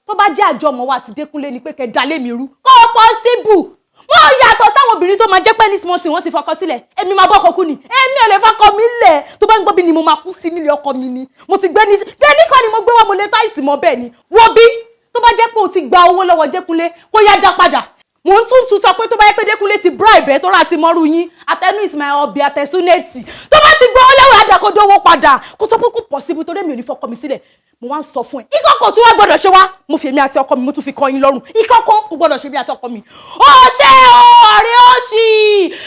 tó bá jẹ́ àjọmọ̀ wa àti Dékúnlé ni pé kẹ́ dalé mi rú kó possible. wọ́n yàtọ̀ sáwọn obìnrin tó máa jẹ́ pé ní small thing wọ́n ti fọkọ sílẹ̀ èmi máa bọ́kọ kú ni èmi ò lè fọkọ mi lẹ̀ tó bá ń gbọ́ bí ni mo máa kú sí nílé ọkọ mi ni mo ti gbé ní kọ́ ni mo gbé wá mo lè tá ìsìn mọ́ bẹ́ẹ̀ ni wọ́n bí tó bá jẹ́ pé o ti gba owó lọ́wọ́ Dékúnlé kó yá já padà. ọ̀rẹ́ mi mo ń tún sọ pé tó bá yẹ pé Dékúnlé ti bribe ẹ tó rà ti mọ́rú yín àtẹnu is my hobby àtẹ̀súnẹ́tì tó bá ti gbọ́ lẹ́wọ̀ àdàkọ́dọ́wọ́ padà kó sọ pé kò possible torí mi ò ní fọkọ mi sílẹ̀ mo wá ń sọ fún ẹ ìkọ̀kọ̀ tí wọ́n gbọ́dọ̀ ṣe wá mo fi èmi àti ọkọ mi mo tún fi kọ́ yín lọ́rùn ìkọ̀kọ̀ kò gbọ́dọ̀ ṣe bí àti ọkọ mi. ó ṣe ọ̀rẹ́ òṣì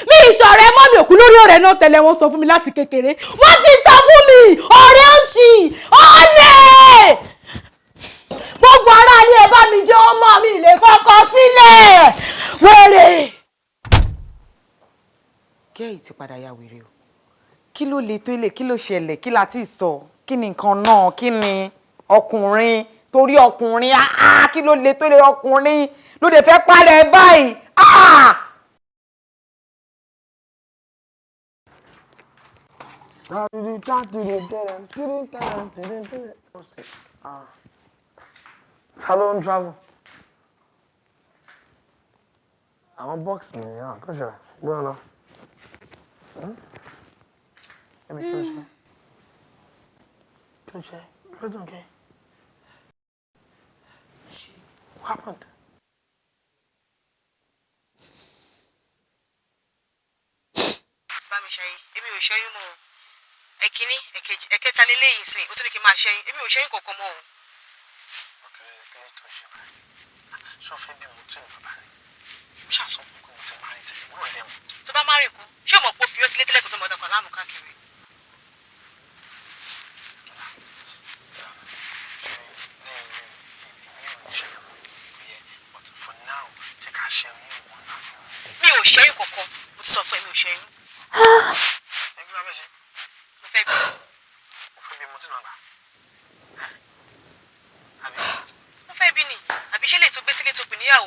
mi ìṣọ̀rẹ́ mọ́ mi òkú lórí ọ̀rẹ́ náà tẹ́lẹ̀ wọ́n sọ fún mi láti kékeré wọ́n ti sọ fún mi ọ̀rẹ́ òṣì ọ̀lẹ́ gbogbo ará ilé ẹ bá mi jẹ́ ọmọ mi lè kọ́kọ́ sílẹ̀ wèrè. kẹ́hìn ti padà ya wèrè o kí ló le tó ilé kí ló ṣẹlẹ̀ kí la ti sọ kí ni nǹkan náà kí ni ọkùnrin torí ọkùnrin kí ló le tó ilé ọkùnrin ló dé fẹ́ parẹ́ báyìí. Hello, travel. Àwọn box mi yàn kó ṣe gbọ́n lọ. Ẹ̀mí kí ló ṣe? Kí ló ṣe? Kí ló dùn kẹ́? What happened? Bá mi ṣẹ́yìn, èmi ò ṣẹ́yìn mọ́ o. Ẹ̀kíní, ẹ̀kejì, ẹ̀kẹta lélẹ́yìn sìn, ó tún ní kí n máa ṣẹ́yìn, èmi ò ṣẹ́yìn kankan mọ́ o. Ṣé o fẹ́ bí mo tún ní bàbá rẹ̀? Ṣé àsọ fún mi pé mo ti máa rí tẹ̀lé wọ́n rẹ̀ mọ́? Tó bá má rí kú, ṣé o mọ̀ pé o fi ó sílé tẹ́lẹ̀ kó tó mọ̀ ọ̀dọ̀ láàmú káàkiri? Mi ò ṣẹ́yìn kankan, mo ti sọ fún ẹ mi ò ṣẹ́yìn. Mo fẹ́ bí. Mo fẹ́ bí mo tún náà gbà. Mo fẹ́ bí ni, àbí ṣé lè tó gbé sílé tó pè níyàwó?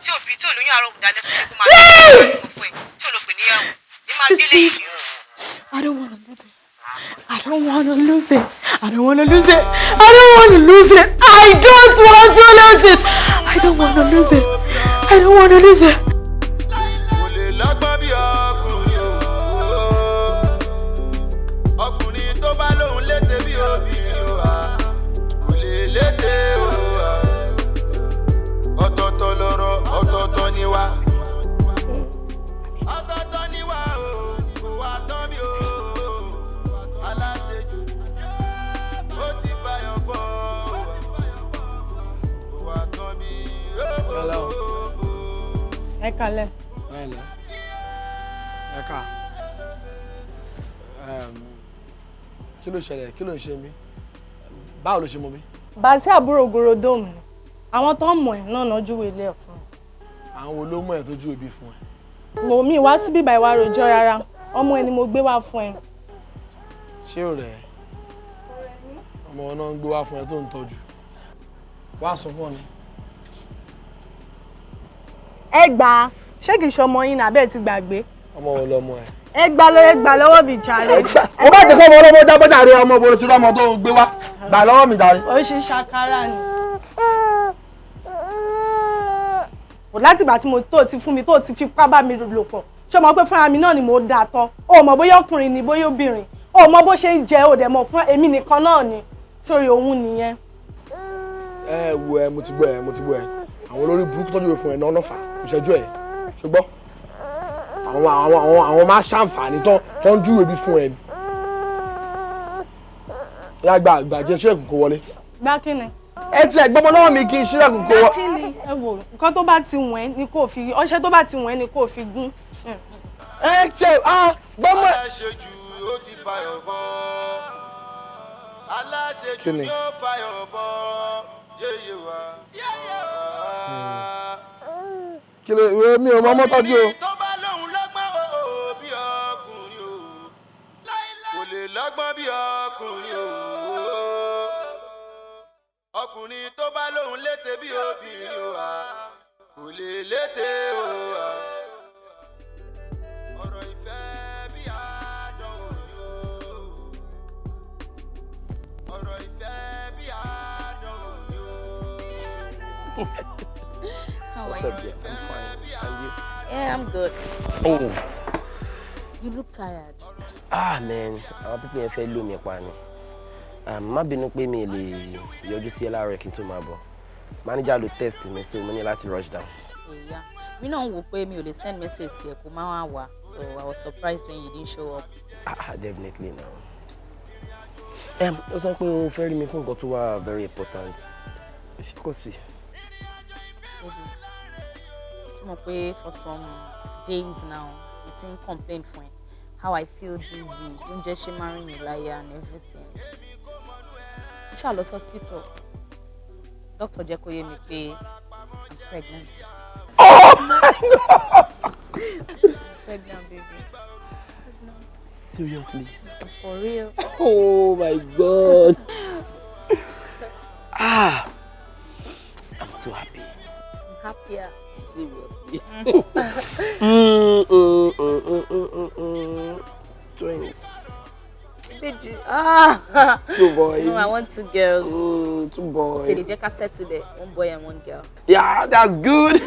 Tí òbí tí olóyún àárọ̀ dalẹ̀ fún mi kó máa lọ fún ẹ, tí ò lọ pè níyàwó. Ẹ máa bí lè yí. I don't want to lose it. I don't want to lose it. I don't want to lose it. I don't want to lose it. I don't want to lose it. I don't want to lose it. I don't want to lose it. Ọkùnrin tó bá lóhùn létè bí obìnrin o kò lè létè o ọ̀tọ̀ọ̀tọ̀ lọ̀rọ̀ ọ̀tọ̀ọ̀tọ̀ ni wá ọ̀tọ̀ọ̀tọ̀ ni wá o kò wá tán bí o aláṣejù ó ti fàyọ̀ fọ́ kò wá tán bí o. Ẹ kalẹ̀. Ẹ ká. Kí ló ṣẹlẹ̀? Kí ló ń ṣe mí? Báwo ló ṣe mọ mí? Bàtí àbúrò Gorodom ni. Àwọn tó ń mọ̀ ẹ́ náà náà júwe ilé ẹ̀ fún ẹ. Àwọn wo ló mọ̀ ẹ́ tó júwe bí fún ẹ? Mo mi wá síbí ìbá ìwà rojọ́ rárá. Ọmọ ẹ ni mo gbé wá fún ẹ. Ṣé ò rẹ̀ ẹ́? Ọmọ náà ń gbé wá fún ẹ tó ń tọ́jú. Wá sọ fún ọ ni. Ẹ gbà á. Ṣé kìí ṣe ọmọ yín nàbẹ́ ti gbàgbé? Ọmọ wo lọmọ ẹ? Ẹ gbà lọ́wọ́ mi jàre. Mo bá ti kọ́ ọmọ ọlọ́mọ jábọ́ jàre ọmọ ìbò tí ọmọ tó ń gbé wá. Gbà lọ́wọ́ mi jàre. Ó ṣe ṣàkárà ni. Láti ìgbà tí mo tó ti fún mi tó ti fipá bá mi lò pọ̀. Ṣé o mọ̀ pé fúnra mi náà ni mo dà tán? O mọ̀ bóyá ọkùnrin ni bóyá obìnrin. O mọ̀ bó ṣe ń jẹ o dẹ̀ mọ̀ fún èmi nìkan náà ni. Sórí òun nìyẹn. Ẹ wo ẹ mo ti gbọ́ ẹ mo ti gbọ́ ẹ. Àwọn olórí burúkú tọ́jú fún ẹ náà lọ́fà ìṣẹ́jú ẹ ṣùgbọ́n àwọn máa ṣàǹfààní tó ń júwèé bí fún ẹ ni. Ìyá gbà jẹ́ ṣílẹ̀kùn kó wọlé. Gbá kí ni? Ẹ tiẹ̀ gbọ́mọ lọ́wọ́ mi kí n ṣílẹ̀kùn kó wọlé. Gbá kí ni? Ẹ wò nǹkan tó bá ti wọ̀n ẹ́ ni kò fi ọṣẹ tó bá ti wọ̀n ẹ́ ni kò fi gún. Ẹ tiẹ̀ gbọ́mọ. Aláṣejù ó ti fàyọ̀ fọ́ aláṣejù ni ó fàyọ̀ fọ́ yéye wa. Kí ló ìwé mi ò mọ mọ́tọ́jú o. Tó bá lóhùn lọ́gbọ́n o bí ọkùnrin o kò lè lọ́gbọ́n bí ọkùnrin o ọkùnrin tó bá lóhùn létè bí obìnrin o kò lè létè o ọ̀rọ̀ ìfẹ́ bí àdánwò ni o ọ̀rọ̀ ìfẹ́ bí àdánwò ni o. How are you? I'm fine. And you? Yeah, I'm good. Oh. You look tired. Man, àwọn pípín yẹn fẹ́ lò mí pa ni. Má bínú pé mi lè yọjú sí ẹ láàárọ̀ kí n tó máa bọ̀. Manager ló test mi so mo ní láti rush down. Okay, yeah. We don't wò pé mi ò lè send message sí ẹ kó má wá. So I was surprised when you didn't show up. Definitely now. Ó sọ pé o fẹ́ rí mi fún nǹkan tó wà very important. Ṣé kò sí? Maybe. Ṣé mo pé for some days now, you think complain fún ẹ. How I feel dizzy, oúnjẹ ṣe máa rìn mí láyà and everything. Mo ṣáà lọ sí hospital. Doctor jẹ́ kó yé mi pé I'm pregnant. Oh my God! Pregnant, baby. Seriously? For real. Oh my God! I'm so happy. I'm happier. Seriously. Twins. Baby. Two boys. No, I want 2 girls. 2 boys. Okay, they just settle there. 1 boy and 1 girl. Yeah, that's good.